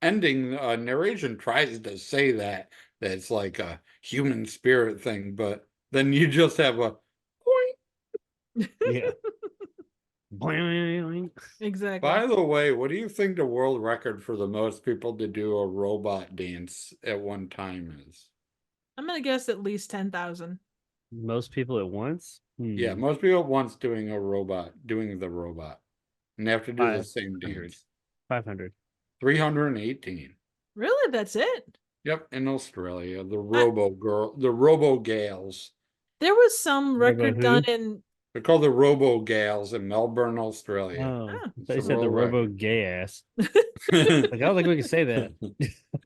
ending narration tries to say that it's like a human spirit thing, but then you just have a point. Yeah. Boing. Exactly. By the way, what do you think the world record for the most people to do a robot dance at one time is? I'm gonna guess at least 10,000. Most people at once? Yeah, most people at once doing the robot, and they have to do the same 500. dance. 500. 318. Really? That's it? Yep, in Australia, the Robo Gals. There was some record who? done in. They're called the Robo Gals in Melbourne, Australia. Oh, It's they a said the world robo record. gay ass. Like, I don't think we can say that.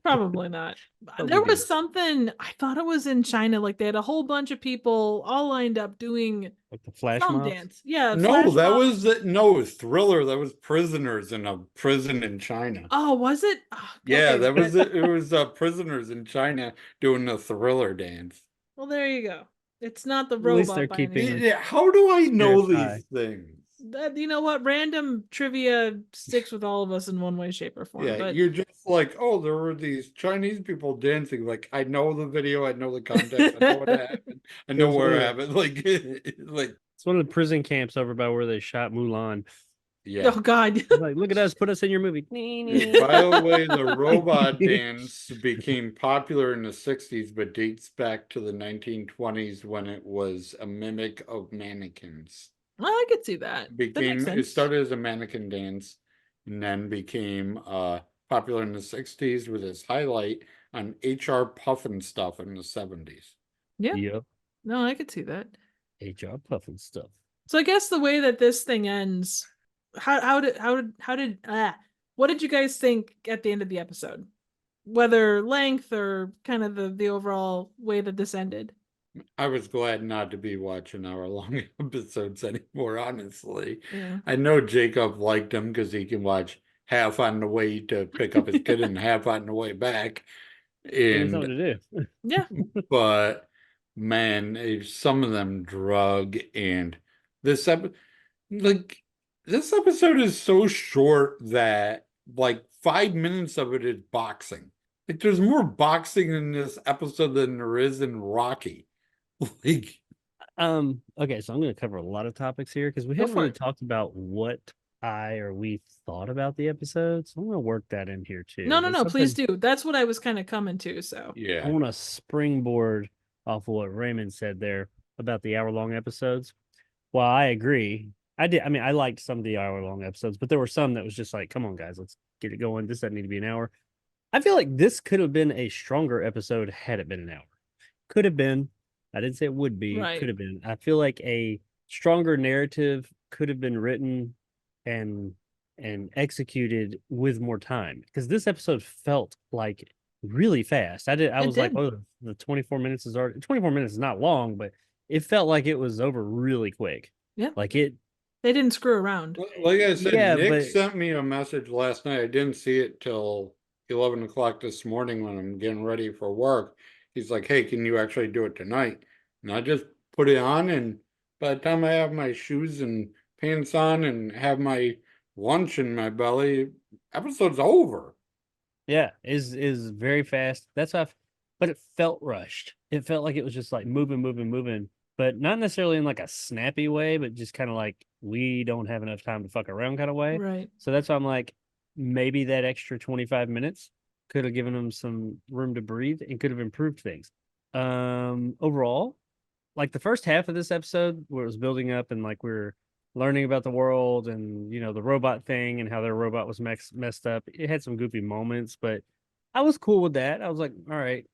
Probably not. Probably There was good. something, I thought it was in China, like they had a whole bunch of people all lined up doing Like the flash some mobs? dance. Yeah. No, flash that mobs. was no, it was Thriller. That was prisoners in a prison in China. Oh, was it? Oh, Yeah, okay. that was it. It was prisoners in China doing the Thriller dance. Well, there you go. It's not the At least robot they're by any keeping means. Yeah, how do I know Spirits these high. things? You know what? Random trivia sticks with all of us in one way, shape, or form. Yeah, but you're just like, oh, there were these Chinese people dancing. Like, I know the video, I know the context, I know what happened, I know Those where were- it happened. Like, It's one of the prison camps over by where they shot Mulan. yeah. oh God. Like, look at us, put us in your movie. By the way, the robot dance became popular in the 60s, but dates back to the 1920s when it was a mimic of mannequins. Well, I could see that. That makes It sense. started as a mannequin dance and then became popular in the 60s with its highlight on HR Puffin stuff in the 70s. Yeah. Yep. No, I could see that. HR puffin stuff. So I guess the way that this thing ends, what did you guys think at the end of the episode? Whether length or kind of the overall way that this ended. I was glad not to be watching hour-long episodes anymore, honestly. Yeah. I know Jacob liked them because he can watch half on the way to pick up his kid and half on the way back. There's And something to do. Yeah. but man, some of them drug, and this episode is so short that like 5 minutes of it is boxing. Like there's more boxing in this episode than there is in Rocky. Like, Okay, so I'm going to cover a lot of topics here because we Go haven't for really it. talked about what we thought about the episode. So I'm going to work that in here too. No, no, But no, please something do. That's what I was kind of coming to. So I yeah. want to springboard off of what Raymond said there about the hour-long episodes. While I agree, I did. I mean, I liked some of the hour-long episodes, but there were some that was just like, come on, guys, let's get it going. This doesn't need to be an hour. I feel like this could have been a stronger episode had it been an hour. Could have been. I didn't say it would be. Right. Could have been. I feel like a stronger narrative could have been written and executed with more time because this episode felt like really fast. I It was like, did. oh, the 24 minutes is already 24 minutes is not long, but it felt like it was over really quick. Yeah. Like it. They didn't screw around. Like I said, Yeah, Nick but sent me a message last night. I didn't see it till 11 o'clock this morning when I'm getting ready for work. He's like, hey, can you actually do it tonight? And I just put it on, and by the time I have my shoes and pants on and have my lunch in my belly, episode's over. yeah, is very fast. That's how, but it felt rushed. It felt like it was just like moving, but not necessarily in like a snappy way, but just kind of like we don't have enough time to fuck around kind of way. Right. So that's why I'm like, maybe that extra 25 minutes could have given them some room to breathe and could have improved things. Overall, like the first half of this episode where it was building up and like we're learning about the world and the robot thing and how their robot was messed up. It had some goofy moments, but I was cool with that. I was like, all right,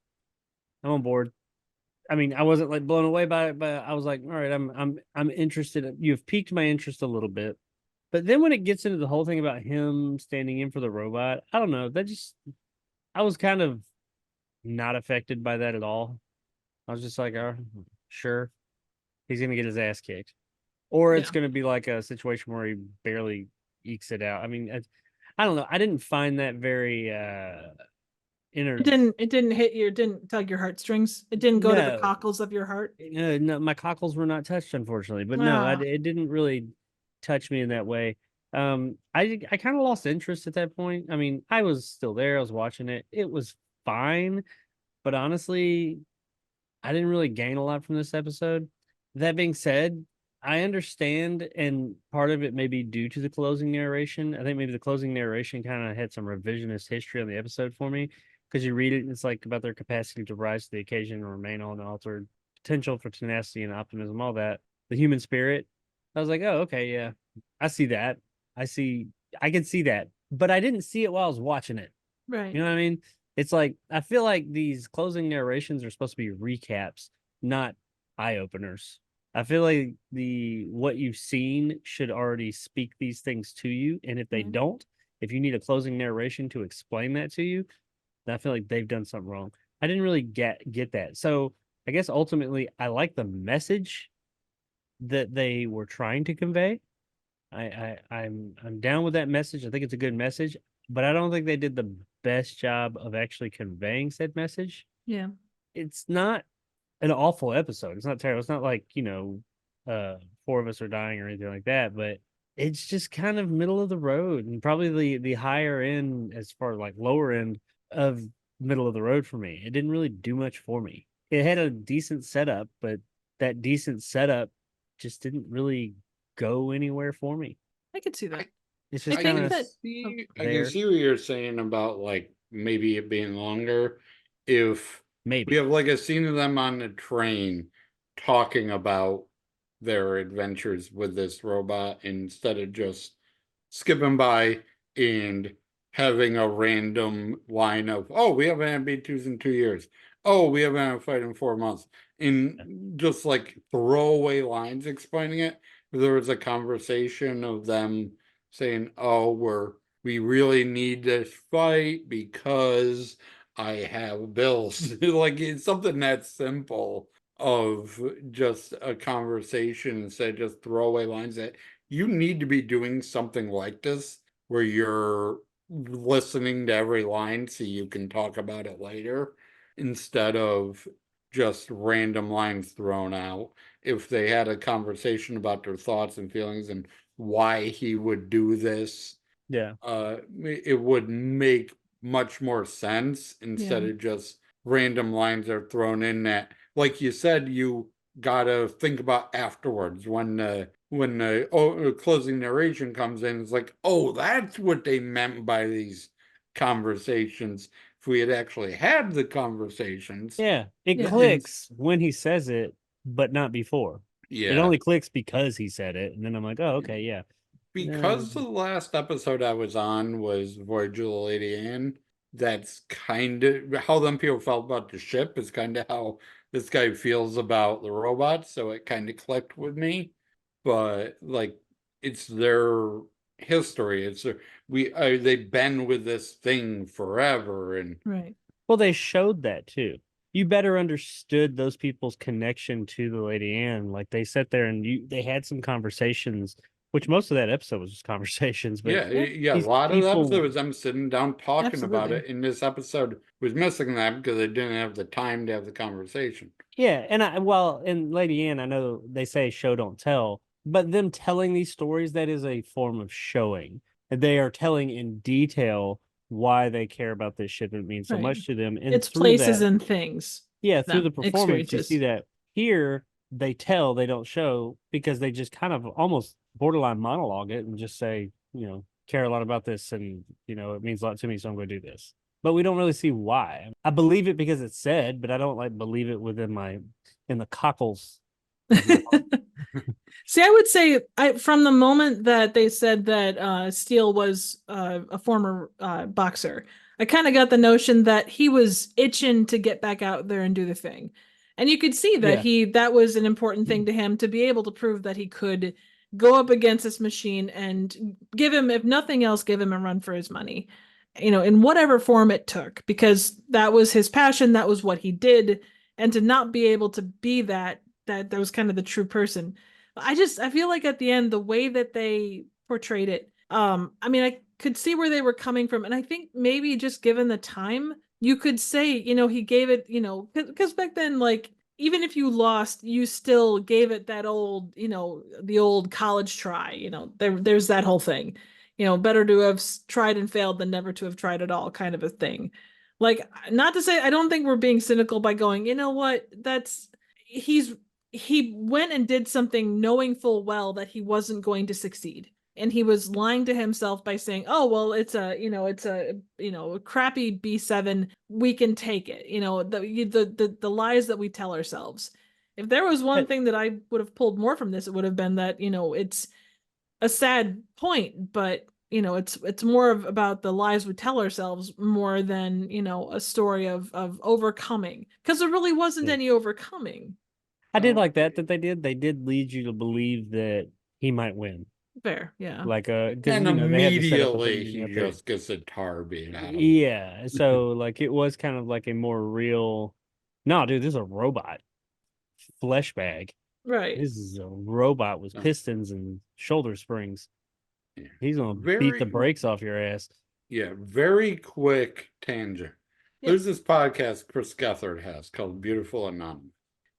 I'm on board. I mean, I wasn't like blown away by it, but I was like, all right, I'm interested. You've piqued my interest a little bit. But then when it gets into the whole thing about him standing in for the robot, I don't know. I was kind of not affected by that at all. I was just like, oh, sure, he's gonna get his ass kicked, or it's Yeah. gonna be like a situation where he barely ekes it out. I mean, I don't know. I didn't find that very inner. It didn't hit you. It didn't tug your heartstrings. It didn't go to the No. cockles of your heart. No, my cockles were not touched, unfortunately. But no, Ah. it didn't really touch me in that way. I kind of lost interest at that point. I mean, I was still there. I was watching it. It was fine, but honestly, I didn't really gain a lot from this episode. That being said, I understand, and part of it may be due to the closing narration. I think maybe the closing narration kind of had some revisionist history on the episode for me because you read it and it's like about their capacity to rise to the occasion and remain unaltered, potential for tenacity and optimism, all that. The human spirit. I was like, oh, okay, yeah, I see that. I can see that, but I didn't see it while I was watching it. Right. You know what I mean? It's like I feel like these closing narrations are supposed to be recaps, not eye openers. I feel like what you've seen should already speak these things to you, and if they Mhm. don't, if you need a closing narration to explain that to you, then I feel like they've done something wrong. I didn't really get that. So I guess ultimately I like the message that they were trying to convey. I'm down with that message. I think it's a good message, but I don't think they did the best job of actually conveying said message. Yeah. It's not an awful episode. It's not terrible. It's not like, four of us are dying or anything like that, but it's just kind of middle of the road and probably the higher end as far like lower end of middle of the road for me. It didn't really do much for me. It had a decent setup, but that decent setup just didn't really go anywhere for me. I could see that. It's I just think kind of that- I there. can see what you're saying about like maybe it being longer. If maybe we have like a scene of them on the train talking about their adventures with this robot instead of just skipping by and having a random line of, oh, we haven't had B2s in 2 years. Oh, we haven't had a fight in 4 months. And just like throwaway lines explaining it. There was a conversation of them saying, oh, we really need this fight because I have bills. Like it's something that simple of just a conversation instead of just throwaway lines that you need to be doing something like this where you're listening to every line so you can talk about it later instead of just random lines thrown out. If they had a conversation about their thoughts and feelings and why he would do this Yeah. it would make much more sense instead Yeah. of just random lines are thrown in that, like you said, you gotta think about afterwards when the closing narration comes in. It's like, oh, that's what they meant by these conversations. If we had actually had the conversations, Yeah. It Yeah. clicks when he says it, but not before. It yeah. only clicks because he said it. And then I'm like, oh, okay, yeah. Because the last episode I was on was Voyage of the Lady Anne, that's kind of how them people felt about the ship is kind of how this guy feels about the robots, so it kind of clicked with me. But like, it's their history. It's they've been with this thing forever, and Right. Well, they showed that too. You better understood those people's connection to the Lady Anne. Like they sat there and they had some conversations, which most of that episode was just conversations. But yeah, a these lot of the people, episode was them sitting down talking about Absolutely. it, and this episode was missing that because they didn't have the time to have the conversation. yeah, and in Lady Anne, I know they say show don't tell, but them telling these stories, that is a form of showing. They are telling in detail why they care about this ship and it means so Right. much to them. And It's through places that, and things. yeah, through No, the performance, you see experiences. that here they tell, they don't show because they just kind of almost borderline monologue it and just say, care a lot about this and, it means a lot to me, so I'm going to do this. But we don't really see why. I believe it because it's said, but I don't believe it in the cockles. See, I would say from the moment that they said that Steele was a former boxer, I kind of got the notion that he was itching to get back out there and do the thing. And you could see that that was an important thing to him to be able to prove that he could go up against this machine and give him, if nothing else, give him a run for his money, in whatever form it took, because that was his passion. That was what he did. And to not be able to be that was kind of the true person. I feel like at the end, the way that they portrayed it, I mean, I could see where they were coming from. And I think maybe just given the time, you could say, he gave it, because back then, like, even if you lost, you still gave it that old, the old college try, there's that whole thing, better to have tried and failed than never to have tried at all kind of a thing. Like, not to say, I don't think we're being cynical by going, you know what, he went and did something knowing full well that he wasn't going to succeed. And he was lying to himself by saying, oh, well, it's a crappy B7. We can take it. The lies that we tell ourselves. If there was one thing that I would have pulled more from this, it would have been that, it's a sad point, but it's more about the lies we tell ourselves more than, a story of overcoming, because there really wasn't any overcoming. I did like that they did lead you to believe that he might win. Fair, yeah. Like because And they had to set up immediately he he just gets a tar beat out of him. Yeah, so like it was kind of like a more real. No, dude, this is a robot flesh bag. Right. This is a robot with pistons and shoulder springs. Yeah. He's gonna beat the brakes off your ass. Yeah, very quick tangent. Yep. There's this podcast Chris Gethard has called Beautiful Anonymous.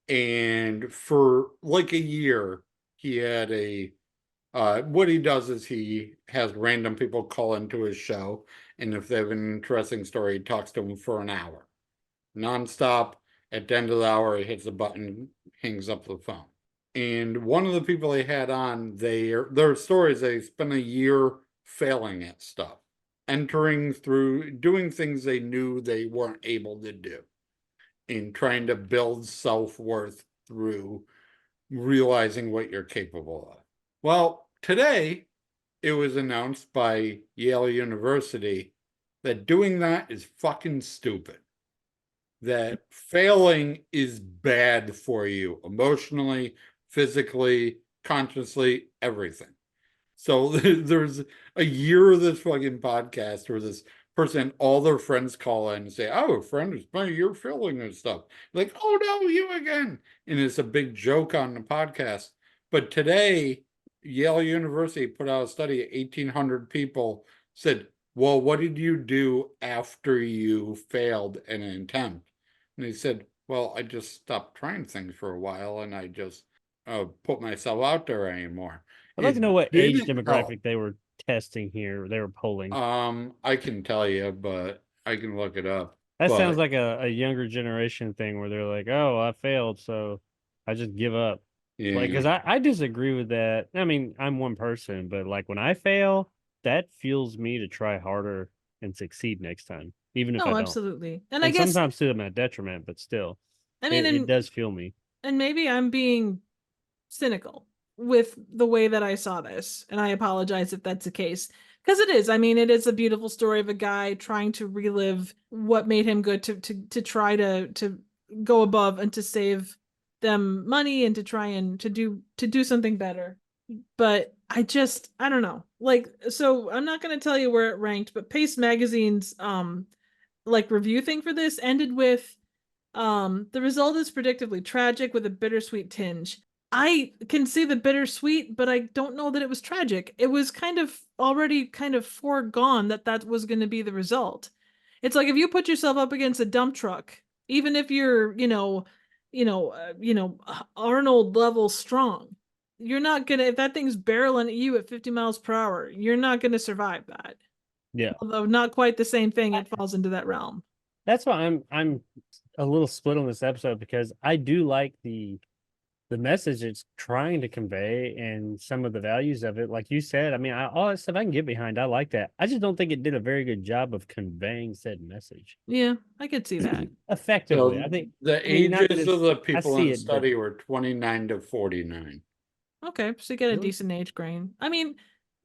And for like a year, he had what he does is he has random people call into his show, and if they have an interesting story, he talks to them for an hour, nonstop. At the end of the hour, he hits a button, hangs up the phone. And one of the people they had on, their stories, they spent a year failing at stuff, entering through, doing things they knew they weren't able to do, and trying to build self-worth through realizing what you're capable of. Well, today it was announced by Yale University that doing that is fucking stupid. That failing is bad for you emotionally, physically, consciously, everything. So there's a year of this fucking podcast where this person, all their friends call in and say, oh, a friend has spent a year failing and stuff. Like, oh no, you again. And it's a big joke on the podcast. But today, Yale University put out a study, 1,800 people said, well, what did you do after you failed in an attempt? And he said, well, I just stopped trying things for a while and I just put myself out there anymore. I'd like to know what age demographic they were testing here? They were polling. I can tell you, but I can look it up. That sounds But like a younger generation thing where they're like, "Oh, I failed, so I just give up." Like, yeah, because I disagree with that. I mean, I'm one person, but like when I fail, that fuels me to try harder and succeed next time, even if I No, don't. absolutely. And I And guess, sometimes to my detriment, but still, I mean, it does fuel me. and maybe I'm being cynical with the way that I saw this, and I apologize if that's the case. Because it is. I mean, it is a beautiful story of a guy trying to relive what made him good to try to go above and to save them money and to try and to do something better. But I don't know. Like, so I'm not gonna tell you where it ranked, but Pace Magazine's like review thing for this ended with the result is predictably tragic with a bittersweet tinge. I can see the bittersweet, but I don't know that it was tragic. It was kind of already kind of foregone that that was going to be the result. It's like if you put yourself up against a dump truck, even if you're, Arnold level strong, you're not gonna, if that thing's barreling at you at 50 miles per hour, you're not gonna survive that. Yeah, Although not quite the same thing, it falls into that realm. that's why I'm a little split on this episode because I do like the message it's trying to convey and some of the values of it. Like you said, I mean, all that stuff I can get behind. I like that. I just don't think it did a very good job of conveying said message Yeah, I could see that. effectively. so I think. the I mean, not that ages of the I people see in it, but study were 29 to 49. Okay, so you get a really, decent age grain. I mean,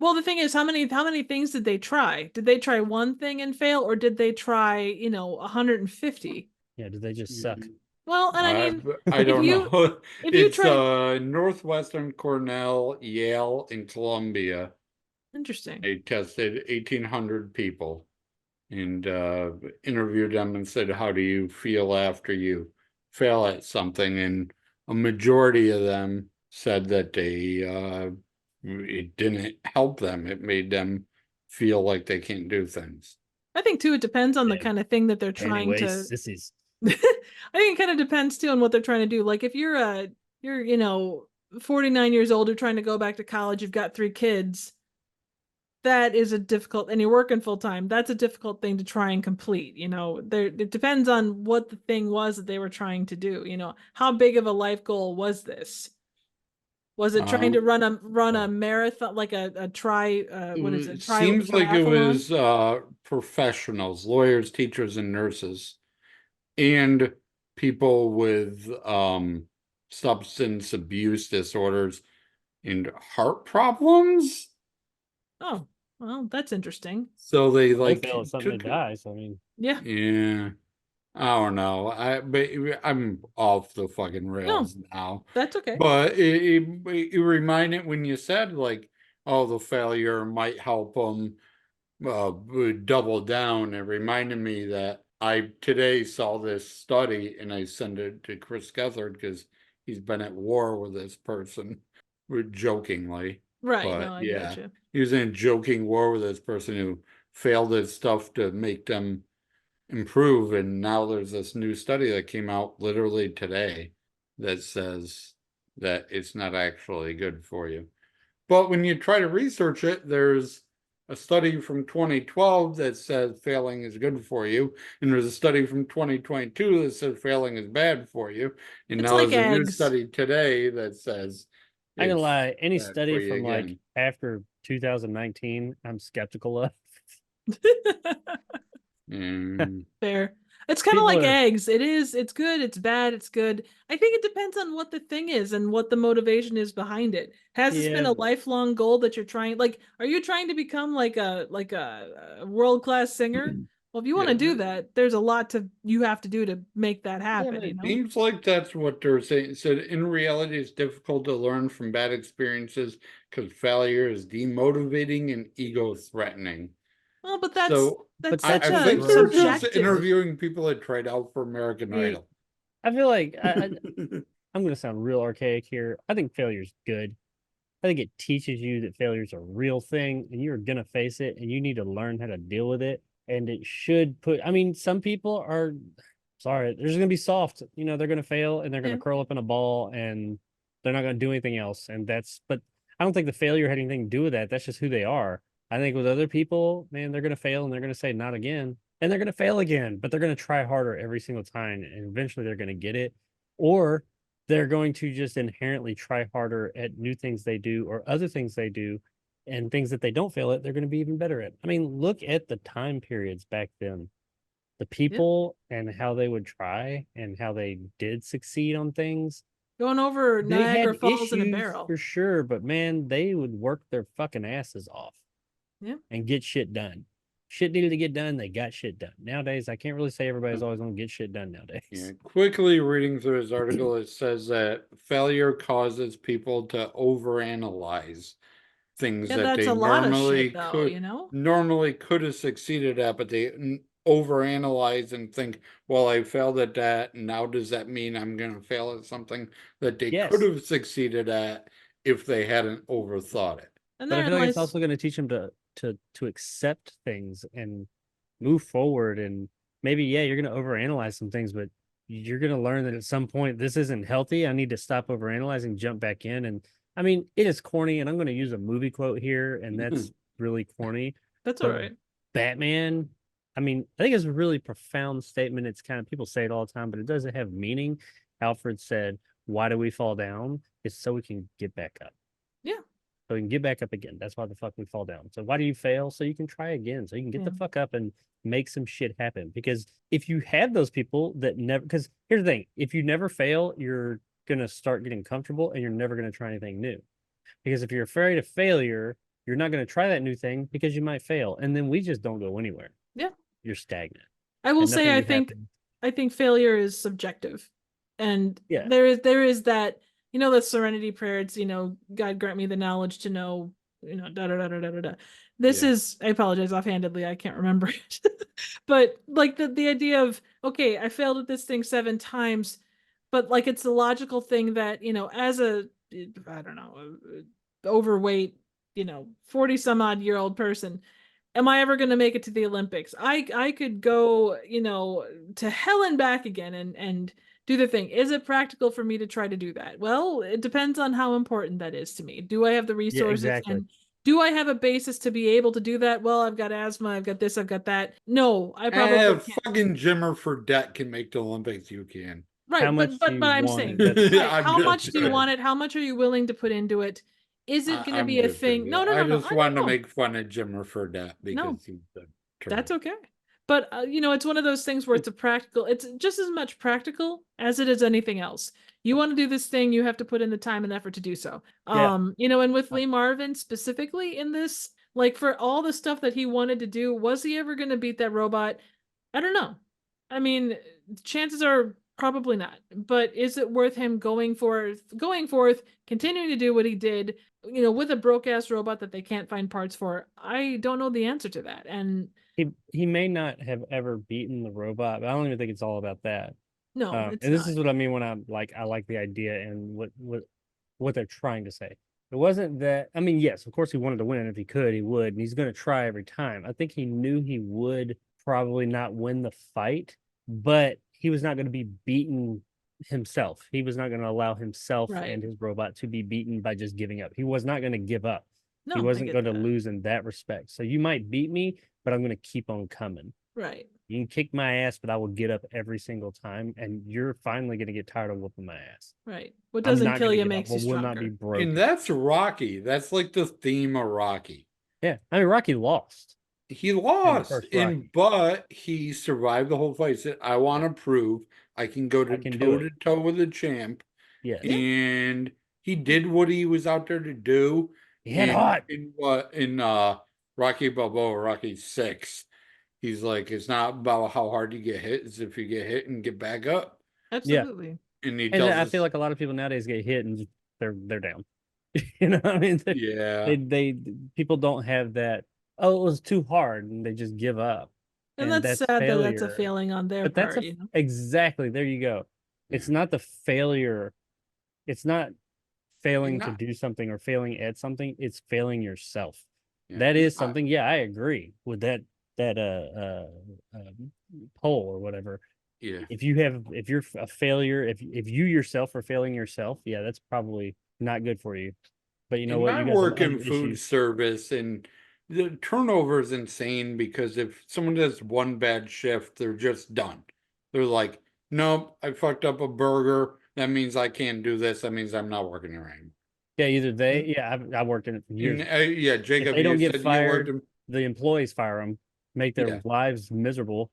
well, the thing is, how many things did they try? Did they try one thing and fail, or did they try, 150? yeah. Did they just suck? Well, and I I mean, I if don't you know. if you It's try, Northwestern, Cornell, Yale, and Columbia. interesting. They tested 1,800 people and interviewed them and said, "How do you feel after you fail at something?" And a majority of them said that it didn't help them. It made them feel like they can't do things. I think too, it depends on the Yeah. kind of thing that they're trying Anyway, to. sissies. I think it kind of depends too on what they're trying to do. Like if you're 49 years old, you're trying to go back to college, you've got 3 kids. That is a difficult, and you're working full time. That's a difficult thing to try and complete. There it depends on what the thing was that they were trying to do. How big of a life goal was this? Was it trying to Um, run a marathon, like a tri what is it, it seems like it triathlon? was professionals, lawyers, teachers, and nurses, and people with substance abuse disorders and heart problems. Oh, well, that's interesting. So they They like fail at something to took, die. So I mean, Yeah. yeah, I don't know. But I'm off the fucking No, rails now. that's okay. But it reminded when you said like, oh, the failure might help them double down. It reminded me that I today saw this study and I sent it to Chris Gethard because he's been at war with this person, jokingly. Right. No, But I yeah, gotcha. he was in joking war with this person who failed at stuff to make them improve. And now there's this new study that came out literally today that says that it's not actually good for you. But when you try to research it, there's a study from 2012 that says failing is good for you, and there's a study from 2022 that says failing is bad for you, and It's now like there's a new eggs. study today that says I ain't gonna it's lie. Any bad for study you from like again. after 2019, I'm skeptical of. Mm, Fair. It's kind of People like are, eggs. It's good, it's bad, it's good. I think it depends on what the thing is and what the motivation is behind it. Has this been yeah, a lifelong goal that you're trying, like, are you trying to become like a world-class singer? Well, if you want yeah, to do that, there's a lot you have to do to make that yeah, happen, it seems like that's what they're saying. It said in reality, it's difficult to learn from bad experiences because failure is demotivating and ego threatening. Well, but that's So but that's that's such I the a think they're first. just subjective. interviewing people that tried out for American See, Idol. I feel like I'm gonna sound real archaic here. I think failure's good. I think it teaches you that failure's a real thing and you're gonna face it and you need to learn how to deal with it. And it should put, I mean, some people are sorry, they're just gonna be soft. They're gonna fail and they're gonna Yeah. curl up in a ball and they're not gonna do anything else. But I don't think the failure had anything to do with that. That's just who they are. I think with other people, man, they're going to fail and they're going to say not again. And they're going to fail again, but they're going to try harder every single time. And eventually they're going to get it. Or they're going to just inherently try harder at new things they do or other things they do, and things that they don't fail at, they're going to be even better at. I mean, look at the time periods back then. The people and how they would try and how they did succeed on things. Going over They Niagara had Falls in a issues barrel. for sure, but man, they would work their fucking asses off. Yeah. And get shit done. Shit needed to get done, they got shit done. Nowadays, I can't really say everybody's always gonna get shit done nowadays. Yeah, quickly reading through his article, it says that failure causes people to overanalyze things Yeah, that that's they a lot of normally shit, though, could you know? normally could have succeeded at, but they overanalyze and think, well, I failed at that, and now does that mean I'm gonna fail at something that they could Yes. have succeeded at if they hadn't overthought it? And But I feel like therein it's lies also gonna teach them to accept things and move forward. And maybe, yeah, you're gonna overanalyze some things, but you're gonna learn that at some point this isn't healthy. I need to stop overanalyzing, jump back in. And I mean, it is corny, and I'm gonna use a movie quote here, and that's really corny. that's all But right. Batman, I mean, I think it's a really profound statement. It's kind of, people say it all the time, but it doesn't have meaning. Alfred said, "Why do we fall down? It's so we can get back up." Yeah. So we can get back up again. That's why the fuck we fall down. So why do you fail? So you can try again. So you can get the Yeah. fuck up and make some shit happen. Because if you have those people that never, because here's the thing, if you never fail, you're gonna start getting comfortable and you're never gonna try anything new. Because if you're afraid of failure, you're not gonna try that new thing because you might fail. And then we just don't go anywhere. Yeah. You're stagnant. I will And say nothing new happens. I think failure is subjective. And Yeah. there is that, you know, the serenity prayer, it's, you know, God grant me the knowledge to know, you know, da da da da da da da. This Yeah. is, I apologize offhandedly, I can't remember it. But like the idea of, okay, I failed at this thing 7 times, but like it's the logical thing that, you know, as a, I don't know, overweight, you know, 40 some odd year old person, am I ever going to make it to the Olympics? I could go, you know, to hell and back again and do the thing. Is it practical for me to try to do that? Well, it depends on how important that is to me. Do I have the resources exactly. and do I have a basis to be able to do that? Well, I've got asthma, I've got this, I've got that. No, I probably If can't. fucking Jimmer Fredette can make the Olympics, you can. Right, How much do you but I'm want saying, it? That's- right, I'm how just much do you saying. want it? How much are you willing to put into it? Is it going to I'm be a just thing? joking. No, I no. just wanted to know. make fun of Jimmer Fredette No. because he's the That's okay. But, you know, it's one of those things where it's it's just as much practical as it is anything else. You want to do this thing, you have to put in the time and effort to do so. Yeah. You know, and with Lee Marvin specifically in this, like for all the stuff that he wanted to do, was he ever going to beat that robot? I don't know. I mean, chances are probably not. But is it worth him going forth, continuing to do what he did, you know, with a broke ass robot that they can't find parts for? I don't know the answer to that. And he may not have ever beaten the robot, but I don't even think it's all about that. no, it's And this not. is what I mean when I'm like, I like the idea and what they're trying to say. It wasn't that, I mean, yes, of course he wanted to win. If he could, he would, and he's going to try every time. I think he knew he would probably not win the fight, but he was not going to be beaten himself. He was not going to allow himself Right. and his robot to be beaten by just giving up. He was not going to give up. No, He I wasn't get going to that. lose in that respect. So you might beat me, but I'm going to keep on coming. Right. You can kick my ass, but I will get up every single time, and you're finally going to get tired of whooping my ass. Right. What I'm doesn't not kill gonna you give up, makes but you will not be stronger. broken. And that's Rocky. That's like the theme of Rocky. Yeah, I mean, Rocky lost. He lost, first but he survived the whole fight. He said, I want to prove I can go I can do toe to it. toe with the champ. Yes. And he did what he was out there to do. He hit hard. In Rocky Balboa, Rocky 6. He's like, it's not about how hard you get hit, it's if you get hit and get back up. Absolutely. And he And tells I us, feel like a lot of people nowadays get hit and they're down. You know what I mean? yeah. They people don't have that, oh, it was too hard, and they just give up. And that's sad that that's a failure. failing on their But that's part, you know? exactly, there you go. It's not the failure. It's not failing to do something or failing at something. It's failing yourself. Yeah. That is something. Yeah, I agree with that poll or whatever. Yeah. If you're a failure, if you yourself are failing yourself, yeah, that's probably not good for you. But you know what? I You got work some in other food issues. service, and the turnover is insane because if someone does one bad shift, they're just done. They're like, nope, I fucked up a burger. That means I can't do this. That means I'm not working here anymore. Yeah, either they. Yeah, I worked in it for years. Yeah, If Jacob, they don't you get said you worked fired, the employees fire them, make their Yeah. lives miserable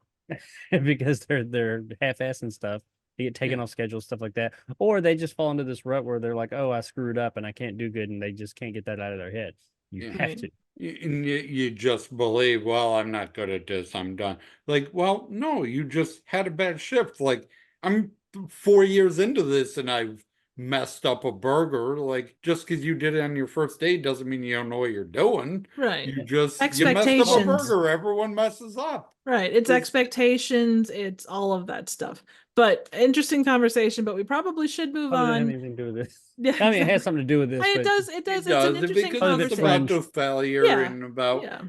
because they're half-assing stuff. They get taken off schedule, stuff like that, or they just fall into this rut where they're like, "Oh, I screwed up and I can't do good," and they just can't get that out of their head. You Yeah. have Right. to. You just believe, well, I'm not good at this, I'm done. Like, well, no, you just had a bad shift. Like, I'm 4 years into this and I've messed up a burger. Like, just because you did it on your first day doesn't mean you don't know what you're doing. Right. You messed up a Expectations. burger. Everyone messes up. Right. It's expectations. It's all of that stuff. But interesting conversation, but we probably should move How does it have on. anything to do with this? Yeah, I mean, it has something to do with this. It but does. It does. It It's an does, interesting because Other than it's conversation. about the failure Yeah. and about Yeah.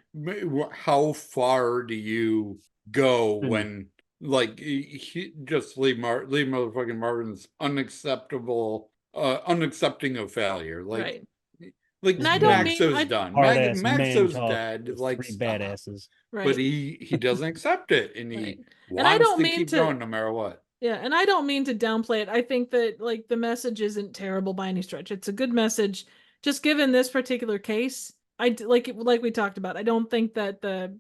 how far do you go Mhm. when, like, just leave motherfucking Marvin's unaccepting of failure. Like, Right. like And I don't mean- Maxo's I- done. Hard-ass man Maxo's talk dead. with Like, three stop. badasses. Right. But he doesn't accept it, and he Right. And I wants don't to mean keep to- going no matter what. Yeah, and I don't mean to downplay it. I think that like the message isn't terrible by any stretch. It's a good message. Just given this particular case, like we talked about. I don't think that the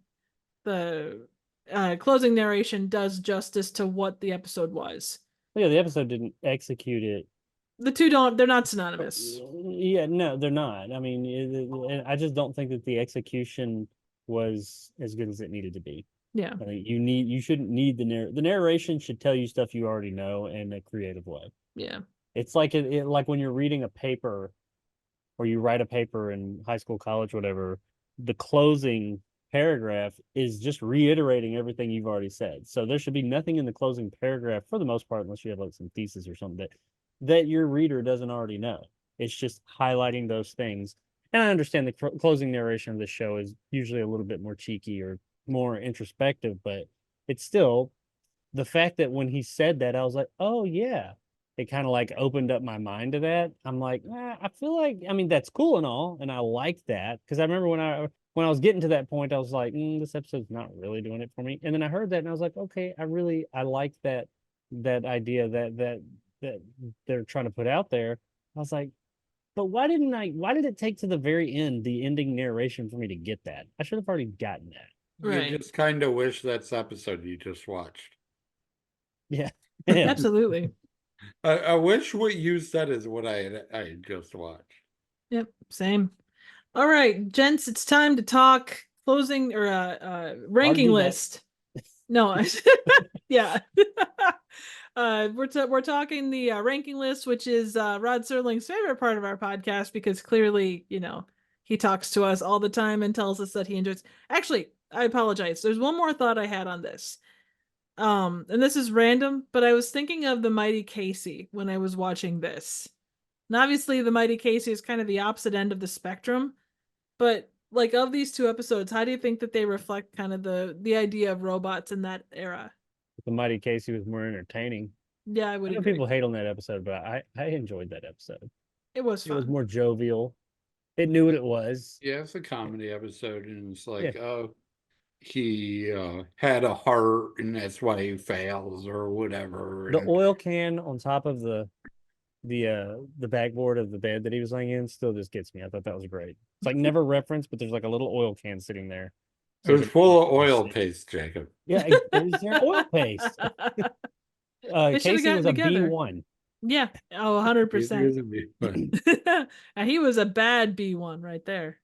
closing narration does justice to what the episode was. Yeah, the episode didn't execute it. The two don't. They're not synonymous. Yeah, no, they're not. I mean, I just don't think that the execution was as good as it needed to be. Yeah. I think you shouldn't need the narration should tell you stuff you already know in a creative way. Yeah. It's like like when you're reading a paper or you write a paper in high school, college, whatever, the closing paragraph is just reiterating everything you've already said. So there should be nothing in the closing paragraph for the most part, unless you have like some thesis or something that your reader doesn't already know. It's just highlighting those things. And I understand the closing narration of the show is usually a little bit more cheeky or more introspective, but it's still the fact that when he said that, I was like, oh yeah, it kind of like opened up my mind to that. I'm like, I feel like, I mean, that's cool and all, and I like that because I remember when I was getting to that point, I was like, this episode's not really doing it for me. And then I heard that and I was like, okay, I like that idea that they're trying to put out there. I was like, but why did it take to the very end, the ending narration for me to get that? I should have already gotten that. Right. You just kind of wish that's the episode you just watched. Yeah. Absolutely. I wish what you said is what I had just watched. Yep. Same. All right, gents, it's time to talk closing or ranking list. No, yeah. We're talking the ranking list, which is Rod Serling's favorite part of our podcast because clearly, he talks to us all the time and tells us that he enjoys. Actually, I apologize. There's one more thought I had on this. And this is random, but I was thinking of the Mighty Casey when I was watching this. And obviously the Mighty Casey is kind of the opposite end of the spectrum, but like of these two episodes, how do you think that they reflect kind of the idea of robots in that era? The Mighty Casey was more entertaining. Yeah, I would I know agree. people hate on that episode, but I enjoyed that episode. It was fun. It was more jovial. It knew what it was. Yeah, it's a comedy episode, and it's like, Yeah. oh, he had a heart, and that's why he fails, or whatever. The and- oil can on top of the backboard of the bed that he was laying in still just gets me. I thought that was great. It's like never referenced, but there's like a little oil can sitting there. It was full of oil paste, Jacob. Yeah, it was their oil paste. They should've Casey gotten was a together. B1. Yeah. Oh, 100%. And he was a bad B1 right there.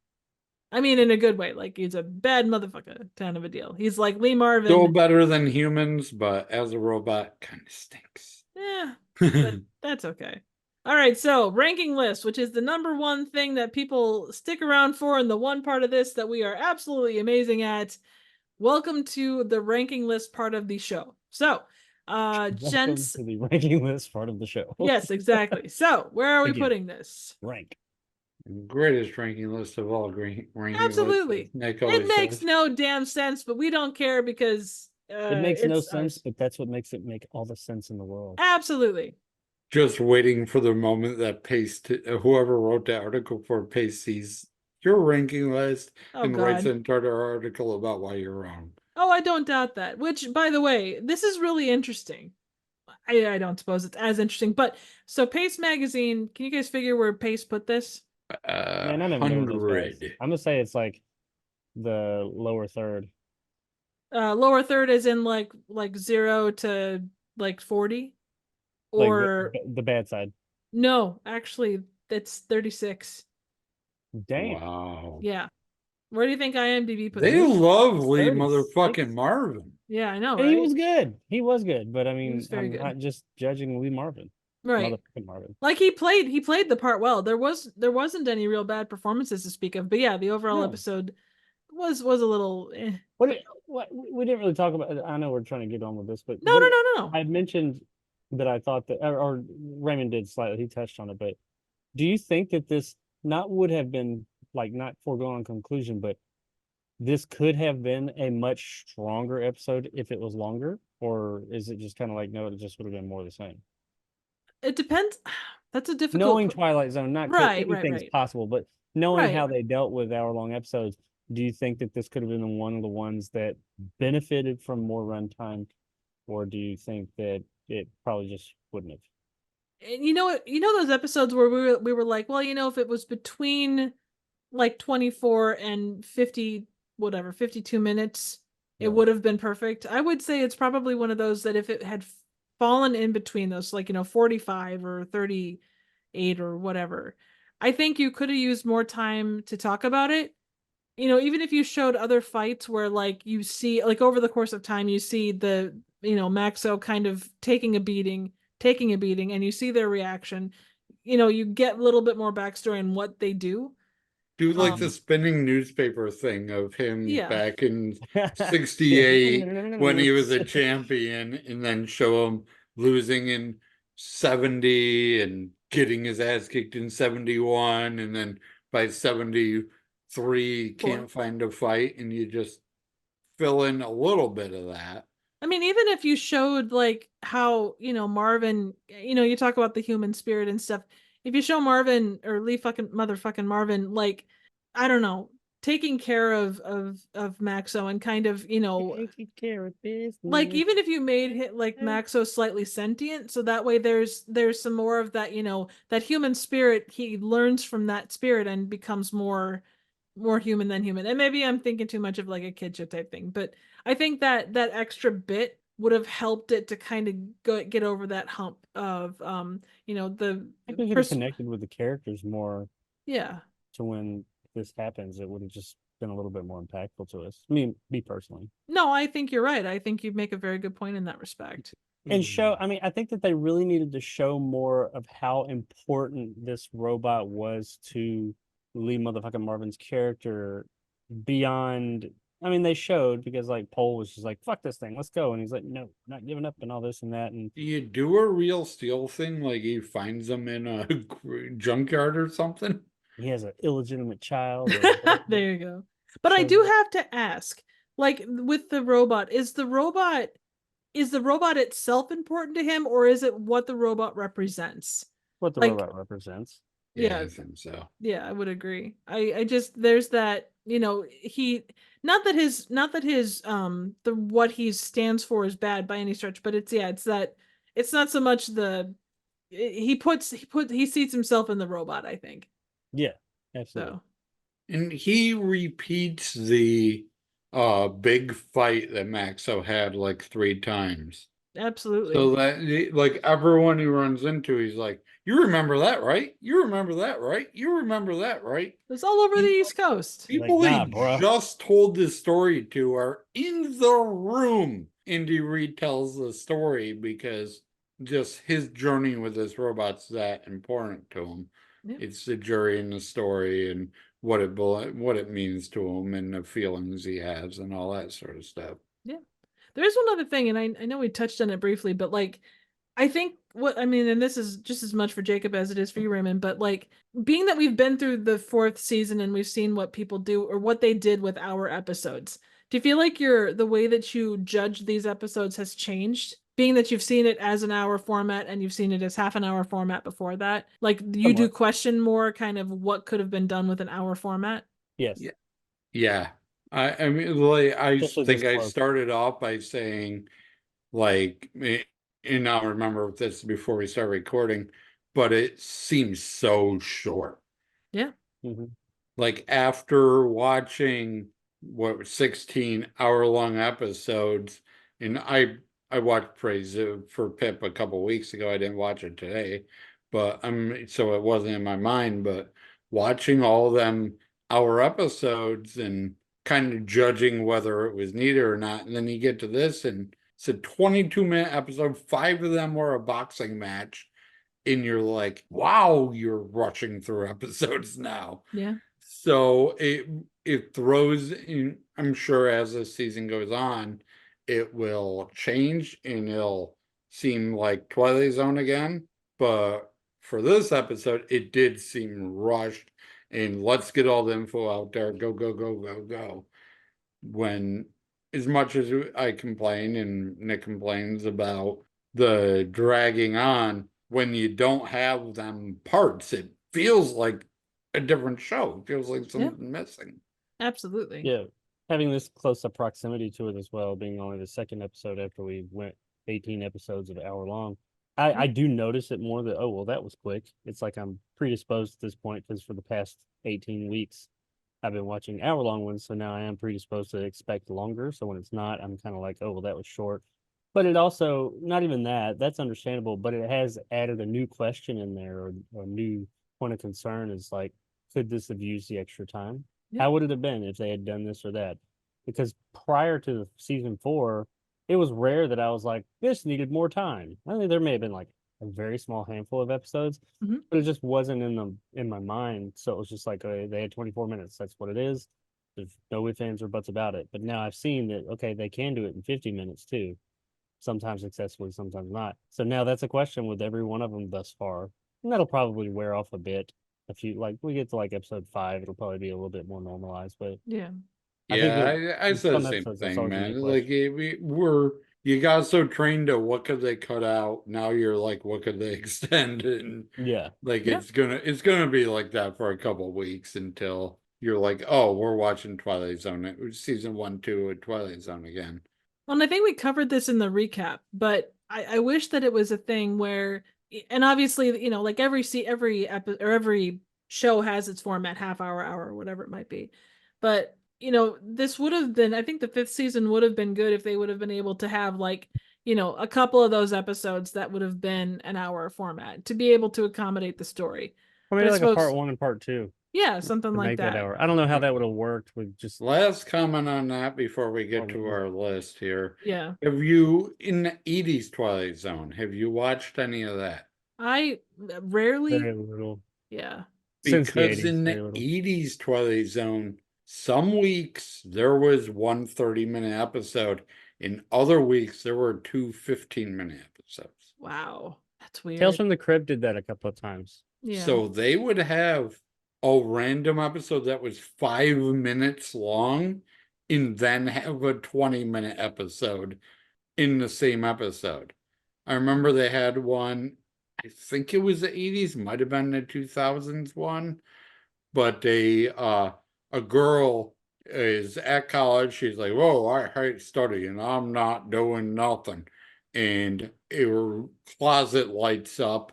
I mean, in a good way. Like, he's a bad motherfucker kind of a deal. He's like Lee Marvin. Still better than humans, but as a robot, kind of stinks. Yeah, but that's okay. All right, so ranking list, which is the number one thing that people stick around for, and the one part of this that we are absolutely amazing at. Welcome to the ranking list part of the show. So, gents, to the ranking list part of the show. yes, exactly. So, where are we Thank you. putting this? Rank. Greatest ranking list of all ranking Absolutely. lists. Nick It always makes says. no damn sense, but we don't care because It makes no it's sense, ours. but that's what makes it make all the sense in the world. Absolutely. Just waiting for the moment that Pace, whoever wrote that article for Pace sees your ranking list Oh, and writes God. an entire article about why you're wrong. Oh, I don't doubt that. Which, by the way, this is really interesting. I don't suppose it's as interesting, but so Pace Magazine, can you guys figure where Pace put this? Man, I never know those guys. 100. I'm gonna say it's like the lower third. Lower third is in like 0 to like 40, Like or the bad side. no, actually, that's 36. Damn. Wow. Yeah. Where do you think IMDb put They this? love Lee 36. motherfucking Marvin. Yeah, I know, And he right? was good. He was good, but I mean, was very I'm good. not just judging Lee Marvin. Right. Motherfucking Marvin. Like he played the part well. There wasn't any real bad performances to speak of, but yeah, the overall No. episode was a little What we didn't really talk about. I know we're trying to get on with this, but No. I mentioned that I thought that, or Raymond did slightly. He touched on it, but do you think that this not would have been like not foregone conclusion, but this could have been a much stronger episode if it was longer, or is it just kind of like no, it just would have been more of the same? It depends. That's a difficult Knowing Twilight Zone, not Right, anything's right. possible, but knowing Right. how they dealt with hour-long episodes, do you think that this could have been one of the ones that benefited from more runtime, or do you think that it probably just wouldn't have? And you know those episodes where we were like, well, if it was between like 24 and 50, whatever, 52 minutes, it would have been perfect. I would say it's probably one of those that if it had fallen in between those, like 45 or 38 or whatever, I think you could have used more time to talk about it. Even if you showed other fights where like you see like over the course of time you see the Maxo kind of taking a beating, and you see their reaction, you get a little bit more backstory on what they do. Do like the spinning newspaper thing of him Yeah. back in 68 when he was a champion, and then show him losing in 70 and getting his ass kicked in 71, and then by 73 can't find a fight, and you just fill in a little bit of that. I mean, even if you showed like how, Marvin, you talk about the human spirit and stuff. If you show Marvin or Lee fucking motherfucking Marvin, like, I don't know, taking care of Maxo and kind of, Taking care of business. like even if you made like Maxo slightly sentient, so that way there's some more of that, that human spirit, he learns from that spirit and becomes more human than human. And maybe I'm thinking too much of like a kid show type thing, but I think that extra bit would have helped it to kind of get over that hump of the I think we could have connected with the characters more. Yeah. To when this happens, it would have just been a little bit more impactful to us. I mean, me personally. No, I think you're right. I think you make a very good point in that respect. And I think that they really needed to show more of how important this robot was to Lee motherfucking Marvin's character beyond. I mean, they showed because like Pole was just like, fuck this thing, let's go. And he's like, no, not giving up and all this and that. And do you do a real steel thing? Like he finds them in a junkyard or something? He has an illegitimate child. There you go. But I do have to ask, like with the robot, is the robot itself important to him, or is it what the robot represents? What the robot represents. Yeah, I think so. Yeah, I would agree. I just there's that, he not that his the what he stands for is bad by any stretch, but it's that it's not so much he seats himself in the robot, I think. Yeah, absolutely. So. And he repeats the big fight that Maxo had like 3 times. Absolutely. So that like everyone he runs into, he's like, you remember that, right? You remember that, right? You remember that, right? It's all over the East Coast. People like, he just told this story to are in the room, and he retells the story because just his journey with this robot's that important to him. Yep. It's the jury and the story and what it means to him and the feelings he has and all that sort of stuff. Yeah. There is one other thing, and I know we touched on it briefly, but like I think and this is just as much for Jacob as it is for you, Raymond, but like being that we've been through the 4th season and we've seen what people do or what they did with our episodes, do you feel like the way that you judge these episodes has changed? Being that you've seen it as an hour format and you've seen it as half an hour format before that, like you do question more kind of what could have been done with an hour format? Yes. Yeah. Yeah. I mean, like, I Especially think this I close. started off by saying, like, and I'll remember this before we start recording, but it seems so short. Yeah. Hmm. Like, after watching, 16-hour-long episodes, and I watched Praise for Pip a couple weeks ago. I didn't watch it today, but so it wasn't in my mind. But watching all of them hour episodes and kind of judging whether it was needed or not, and then you get to this, and it's a 22-minute episode. 5 of them were a boxing match, and you're like, wow, you're rushing through episodes now. Yeah. So it throws in, I'm sure as the season goes on, it will change and it'll seem like Twilight Zone again. But for this episode, it did seem rushed, and let's get all the info out there. Go, go, go, go, go. When, as much as I complain and Nick complains about the dragging on, when you don't have them parts, it feels like a different show. It feels like Yeah. something missing. Absolutely. Yeah. Having this close of proximity to it as well, being only the second episode after we went 18 episodes of an hour long, I do notice it more that, oh, well, that was quick. It's like I'm predisposed at this point because for the past 18 weeks, I've been watching hour-long ones, so now I am predisposed to expect longer. So when it's not, I'm kind of like, oh, well, that was short. But it also, not even that, that's understandable, but it has added a new question in there or a new point of concern is like, could this have used the extra time? Yeah. How would it have been if they had done this or that? Because prior to season 4, it was rare that I was like, this needed more time. I mean, there may have been like a very small handful of episodes, Mhm. but it just wasn't in my mind. So it was just like they had 24 minutes. That's what it is. There's no ifs, ands, or buts about it. But now I've seen that okay, they can do it in 50 minutes too. Sometimes successfully, sometimes not. So now that's a question with every one of them thus far. And that'll probably wear off a bit. A few like we get to like episode 5, it'll probably be a little bit more normalized. But Yeah. I think that Yeah, I said the some same episodes that's thing, always gonna be a man. Like question. you got so trained to what could they cut out. Now you're like, what could they extend? And Yeah. like Yeah. it's gonna be like that for a couple of weeks until you're like, oh, we're watching Twilight Zone. It was season 1, 2 of Twilight Zone again. Well, and I think we covered this in the recap, but I wish that it was a thing where, and obviously, like every episode or every show has its format, half hour, hour, or whatever it might be. But this would have been, I think the 5th season would have been good if they would have been able to have like, a couple of those episodes that would have been an hour format to be able to accommodate the story. Or But maybe I like a part suppose, 1 and part 2 yeah, something to like make that that. hour. I don't know how that would have worked with just Last comment on that before we get to normal. our list here. Yeah. Have you, in the 80s Twilight Zone, have you watched any of that? I rarely, Very little. yeah. Since the Because 80s, in very the little. 80s Twilight Zone, some weeks there was one 30-minute episode. In other weeks, there were two 15-minute episodes. Wow. That's Tales weird. from the Crypt did that a couple of times. Yeah. So they would have a random episode that was 5 minutes long and then have a 20-minute episode in the same episode. I remember they had one, I think it was the 80s, might have been the 2000s one, but a girl is at college. She's like, whoa, I hate studying. I'm not doing nothing. And her closet lights up,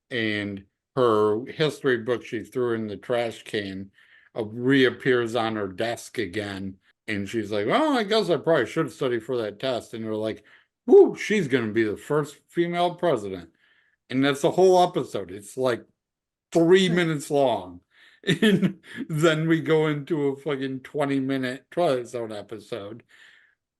and her history book she threw in the trash can reappears on her desk again. And she's like, well, I guess I probably should study for that test. And they're like, whoo, she's going to be the first female president. And that's the whole episode. It's like 3 minutes long. And then we go into a fucking 20-minute Twilight Zone episode.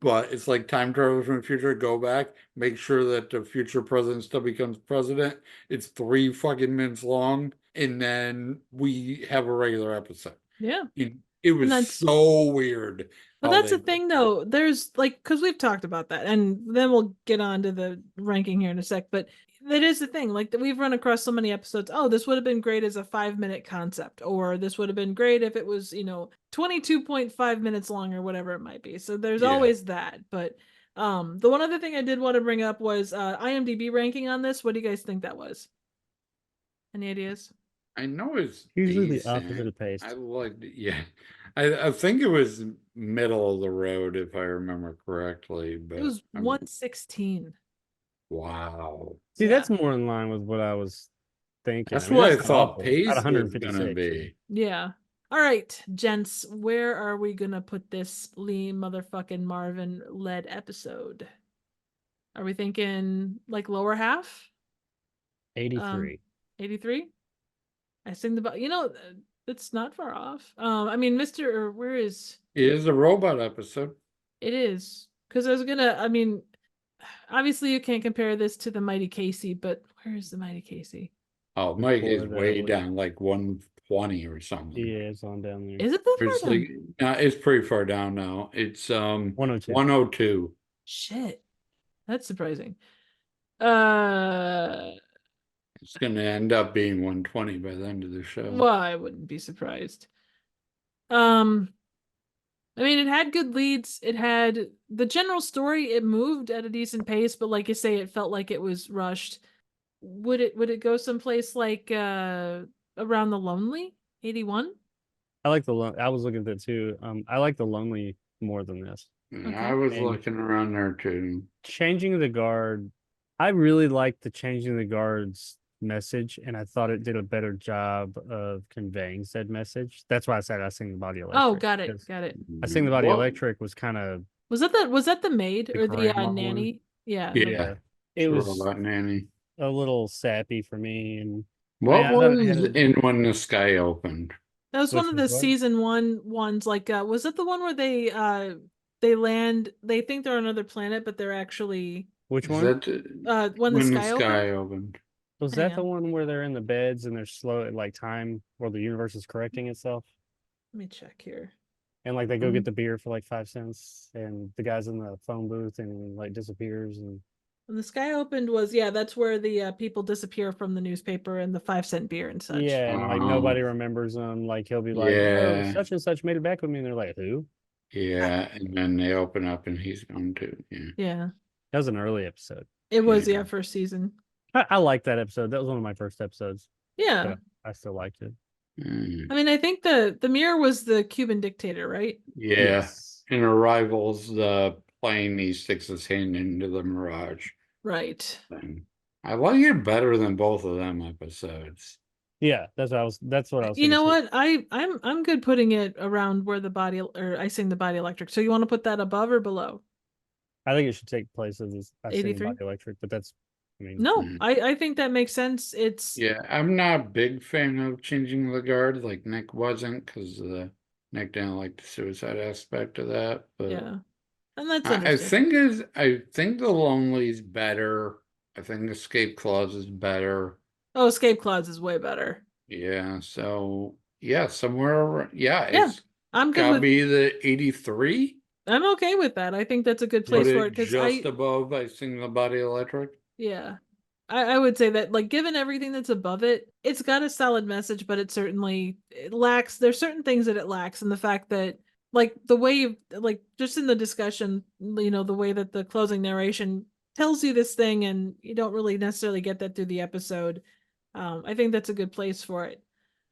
But it's like time travel from the future, go back, make sure that the future president still becomes president. It's 3 fucking minutes long, and then we have a regular episode. Yeah. It was that's- so weird. But how that's they the thing did though. There's like, because we've talked about that, and then we'll get on to the ranking here in a sec. But that is the thing. Like that we've run across so many episodes. Oh, this would have been great as a 5-minute concept, or this would have been great if it was, 22.5 minutes long or whatever it might be. So there's Yeah. always that. But the one other thing I did want to bring up was IMDb ranking on this. What do you guys think that was? Any ideas? I know it's Usually the decent. opposite of paste. I liked it. Yeah, I think it was middle of the road if I remember correctly. But It was 116. wow, See, Yeah. that's more in line with what I was thinking. that's I mean, what I not thought awful. pace At was gonna 156. be. Yeah. All right, gents, where are we gonna put this Lee motherfucking Marvin led episode? Are we thinking like lower half? 83. 83? I sing it's not far off. I mean, where is It is a robot episode. it is? Because I mean, obviously you can't compare this to the Mighty Casey, but where is the Mighty Casey? Oh, Mike is Before way the- down, like 120 or something. Yeah, it's on down there. Is it that It's far down? like, no, it's pretty far down now. It's 102. 102. Shit. That's surprising. It's gonna end up being 120 by the end of the show. Well, I wouldn't be surprised. I mean, it had good leads. It had the general story. It moved at a decent pace, but like you say, it felt like it was rushed. Would it go someplace like around the Lonely 81? I like I was looking at that too. I like the Lonely more than this. And Okay. I was And- looking around there too. Changing the guard, I really liked the changing the guard's message, and I thought it did a better job of conveying said message. That's why I said I sing the body electric. Oh, got it, 'cause got it. I sing the body What- electric was kind of Was that the maid The or the grandma one? nanny? Yeah. Yeah. it was Robot Nanny. a little sappy for me, and What I thought it was had a- in When the Sky Opened? That was one Which of the was what? season 1 ones. Like, was that the one where they land? They think they're on another planet, but they're actually which Is one that when the sky, opened. Opened? was hang that? The on. one where they're in the beds and they're slow at like time, where the universe is correcting itself, Let me check here. and like they go Mhm. get the beer for like 5 cents, and the guy's in the phone booth and like disappears, and When the sky opened that's where the people disappear from the newspaper and the 5-cent beer and such. yeah, and like Oh. nobody remembers them. Like he'll be like, Yeah. "Oh, such and such made it back with me," and they're like, "Who?" Yeah, and then they open up and he's gone too. Yeah. Yeah, That was an early episode. it was Yeah. first season. I liked that episode. That was one of my first episodes. Yeah, Yeah. I still liked it. Mm. I mean, I think the mirror was the Cuban dictator, right? Yeah. Yes. In Arrivals, the plane, he sticks his hand into the Mirage Right. thing. I like it better than both of them episodes. Yeah, that's what I was. That's what I was. You know thinking, what? I'm good putting it around where the body or I sing the body electric. So you want to put that above or below? too. I think it should take place as this. I sing 83? Body Electric, but that's. I mean, No, Mhm. I think that makes sense. It's Yeah, I'm not a big fan of changing the guard like Nick wasn't because Nick didn't like the suicide aspect of that. But yeah, and that's I understandable. think the Lonely's better. I think Escape Clause is better. Oh, Escape Clause is way better. Yeah, so yeah, somewhere around, yeah, Yeah, it's I'm good gotta with. be the 83. I'm okay with that. I think that's a good Put place for it it because just above I Sing the Body Electric. yeah, I would say that like given everything that's above it, it's got a solid message, but it lacks. There's certain things that it lacks, and the fact that like the way you like just in the discussion, the way that the closing narration tells you this thing, and you don't really necessarily get that through the episode. I think that's a good place for it.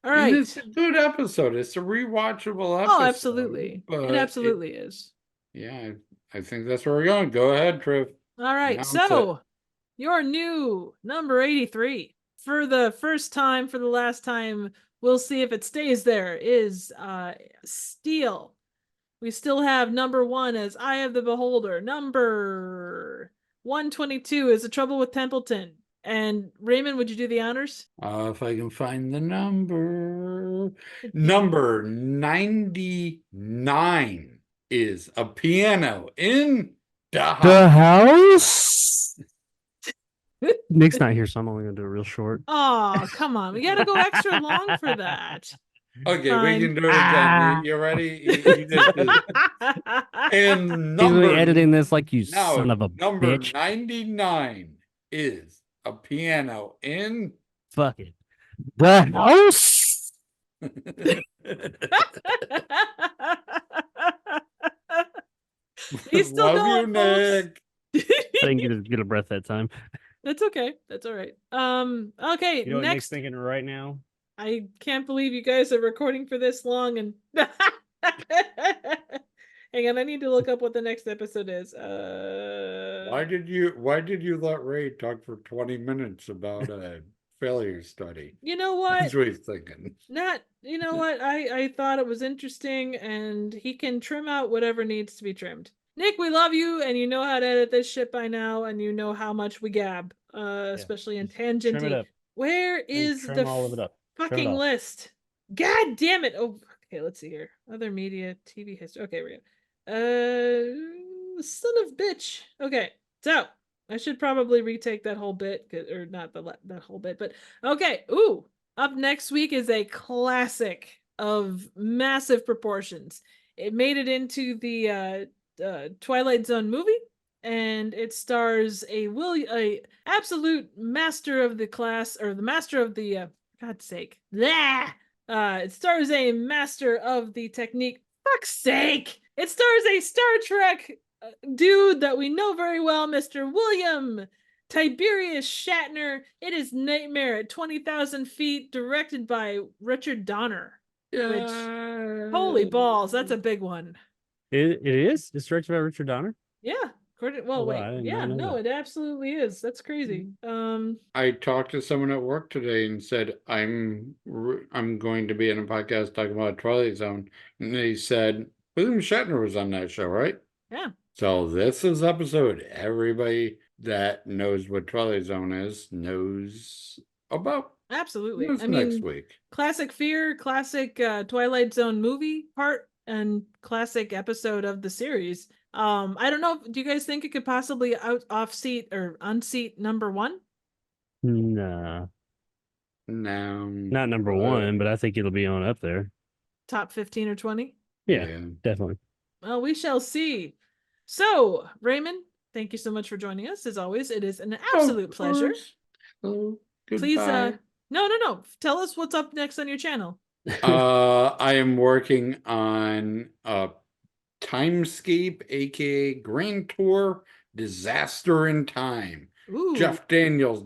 All And right. it's a good episode. It's a rewatchable episode. Oh, absolutely. but It absolutely is. Yeah, I think that's where we're going. Go ahead, Triv. All right. Announce So, your new number 83 for the first time, for the last time, we'll see if it stays there, is Steel. We still have number 1 as Eye of the Beholder. Number 122 is The Trouble with Templeton. And Raymond, would you do the honors? If I can find the number. Number 99 is A Piano in the House. house. Nick's not here, so I'm only gonna do it real short. Oh, come on. We got to go extra long for that. Okay, Fine. we can do it again. You ready? You just did it. And He's number really editing this like you no, son of a number bitch. 99 is A Piano in Fuck it. The house. He's still Love going, you, folks. Nick. I didn't get a breath that time. That's okay. That's all right. Okay. You know what Nick's Next. thinking right now? I can't believe you guys are recording for this long and hang on, I need to look up what the next episode is. Why did you let Ray talk for 20 minutes about a failure study? You know what? That's what he's thinking. You know what? I thought it was interesting, and he can trim out whatever needs to be trimmed. Nick, we love you, and you know how to edit this shit by now, and you know how much we gab, especially in Trim it tangenty. up. Where is Trim the all of it up. Trim it fucking off. list? God damn it! Oh, okay, let's see here. Other media, TV history. Okay, we go. Son of bitch. Okay, so I should probably retake that whole bit, or not that whole bit, but okay. Ooh, up next week is a classic of massive proportions. It made it into the Twilight Zone movie, and it stars a absolute master of the class, or the master of the God's sake. Blah! It stars a master of the technique. Fuck's sake! It stars a Star Trek dude that we know very well, Mr. William Tiberius Shatner. It is Nightmare at 20,000 Feet, directed by Richard Donner. Which, holy balls, that's a big one. It is? It's directed by Richard Donner? Yeah. Well, Oh, wow, wait. I did Yeah, not know no, that. it absolutely is. That's crazy. I talked to someone at work today and said I'm going to be in a podcast talking about Twilight Zone, and they said William Shatner was on that show, right? Yeah. So this is episode everybody that knows what Twilight Zone is knows about. Absolutely. This I mean, next week. classic fear, classic Twilight Zone movie part, and classic episode of the series. I don't know. Do you guys think it could possibly off-seat or unseat number one? Nah. No. Not number one, but I think it'll be on up there. Top 15 or 20? Yeah, definitely. Well, we shall see. So, Raymond, thank you so much for joining us. As always, it is an absolute pleasure. Oh, Please, goodbye. no. Tell us what's up next on your channel. I am working on Timescape, aka Grand Tour Disaster in Time. Ooh. Jeff Daniels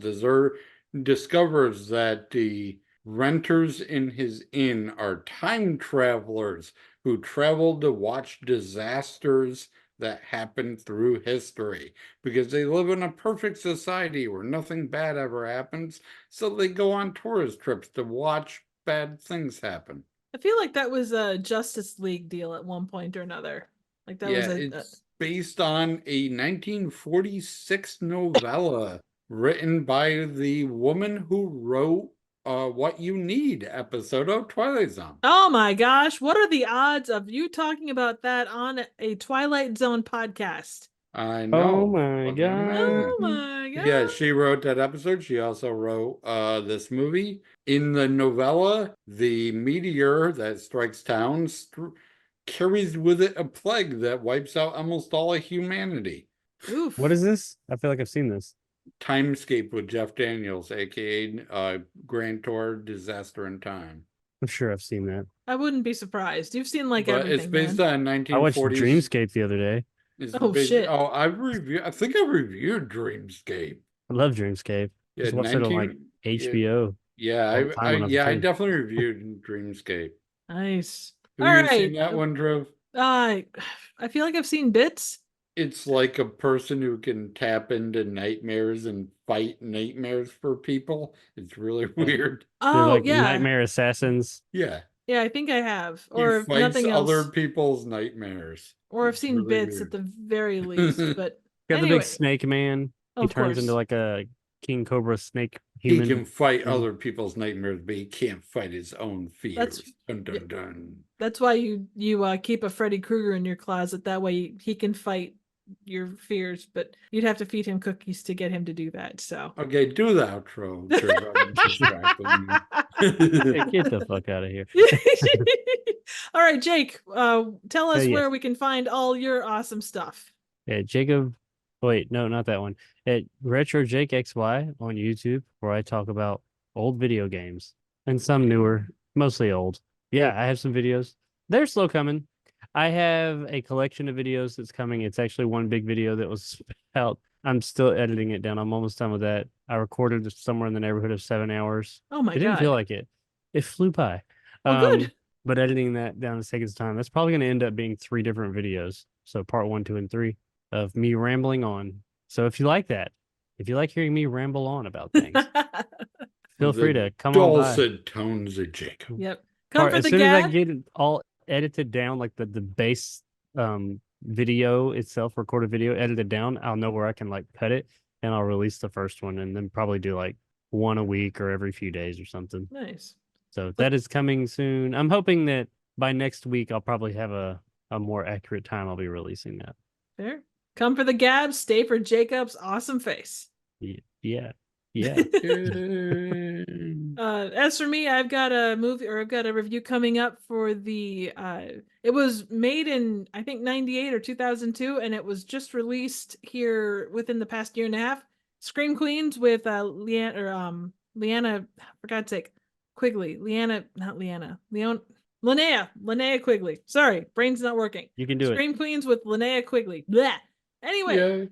discovers that the renters in his inn are time travelers who travel to watch disasters that happen through history because they live in a perfect society where nothing bad ever happens. So they go on tourist trips to watch bad things happen. I feel like that was a Justice League deal at one point or another. Like that was it's based on a 1946 novella written by the woman who wrote What You Need episode of Twilight Zone. Oh my gosh, what are the odds of you talking about that on a Twilight Zone podcast? I know. Oh my god. Oh my god. Yeah, she wrote that episode. She also wrote this movie. In the novella, the meteor that strikes town carries with it a plague that wipes out almost all of humanity. Oof. What is this? I feel like I've seen this. Timescape with Jeff Daniels, aka Grand Tour Disaster in Time. I'm sure I've seen that. I wouldn't be surprised. You've seen like But everything. it's based man. on 1940s. I watched Dreamscape the other day. Shit. Oh, I think I reviewed Dreamscape. I love Dreamscape. Yeah, Just watched it on like HBO. Yeah, all the time when I was a I kid. definitely reviewed Dreamscape. Nice. Have All you right. seen that one, Drew? I feel like I've seen bits. It's like a person who can tap into nightmares and fight nightmares for people. It's really weird. They're Oh like yeah. nightmare assassins. Yeah. Yeah, I think I have. He Or if fights nothing else. other people's nightmares. Or I've It's seen really bits weird. at the very least. But Got the anyway, big snake man. He of turns course. into like a king cobra snake human. He can fight Mm. other people's nightmares, but he can't fight his own fears. Dun, dun, dun. That's why you keep a Freddy Krueger in your closet. That way he can fight your fears, but you'd have to feed him cookies to get him to do that. So Okay, do the outro. Trevor. I'm distracting Hey, you. get the fuck out of here. all right, Jake, tell us yes. where we can find all your awesome stuff. Yeah, Jacob. Wait, no, not that one. At Retro Jake XY on YouTube, where I talk about old video games and some newer, mostly old. Yeah, I have some videos. They're slow coming. I have a collection of videos that's coming. It's actually one big video that was out. I'm still editing it down. I'm almost done with that. I recorded somewhere in the neighborhood of 7 hours. Oh my It didn't god. feel like it. It flew by. Well, good. But editing that down is taking its time. That's probably going to end up being 3 different videos. So part 1, 2, and 3 of me rambling on. So if you like that, if you like hearing me ramble on about things, feel free to come on by. Dulcet tones of Jacob. Yep. Come for As the soon as I gab. get it all edited down, like the base video itself, recorded video edited down, I'll know where I can like cut it, and I'll release the first one, and then probably do like one a week or every few days or something. Nice. So that is coming soon. I'm hoping that by next week I'll probably have a more accurate time I'll be releasing that. Fair. Come for the gab. Stay for Jacob's awesome face. Yeah. As for me, I've got a review coming up for the it was made in I think 98 or 2002, and it was just released here within the past year and a half. Scream Queens with Leanna, for God's sake, Quigley. Linnea Quigley. Sorry, brain's not working. You can do Scream Queens with Linnea Quigley. Blech. Anyway,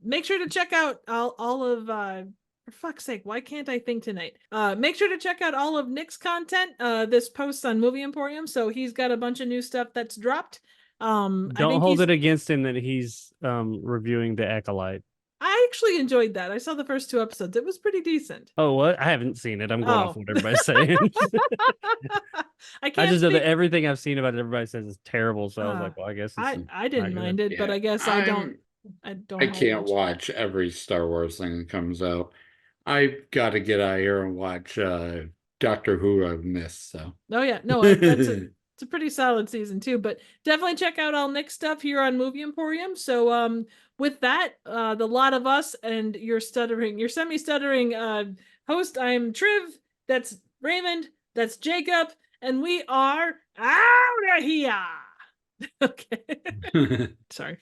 make sure to check out all of for fuck's sake, why can't I think tonight? Make sure to check out all of Nick's content. This posts on Movie Emporium, so he's got a bunch of new stuff that's dropped. Don't hold it against him that he's reviewing The Acolyte. I actually enjoyed that. I saw the first 2 episodes. It was pretty decent. Oh, what? I haven't seen it. I'm going off what everybody's saying. I just know that everything I've seen about it, everybody says is terrible. So I was like, well, I guess I didn't mind it, but I guess I don't. I can't watch every Star Wars thing that comes out. I got to get out here and watch Doctor Who I've missed. So. Oh yeah, no, it's a pretty solid season too. But definitely check out all Nick's stuff here on Movie Emporium. So with that, the lot of us and your semi-stuttering host, I'm Triv. That's Raymond. That's Jacob, and we are out of here. Okay. Sorry.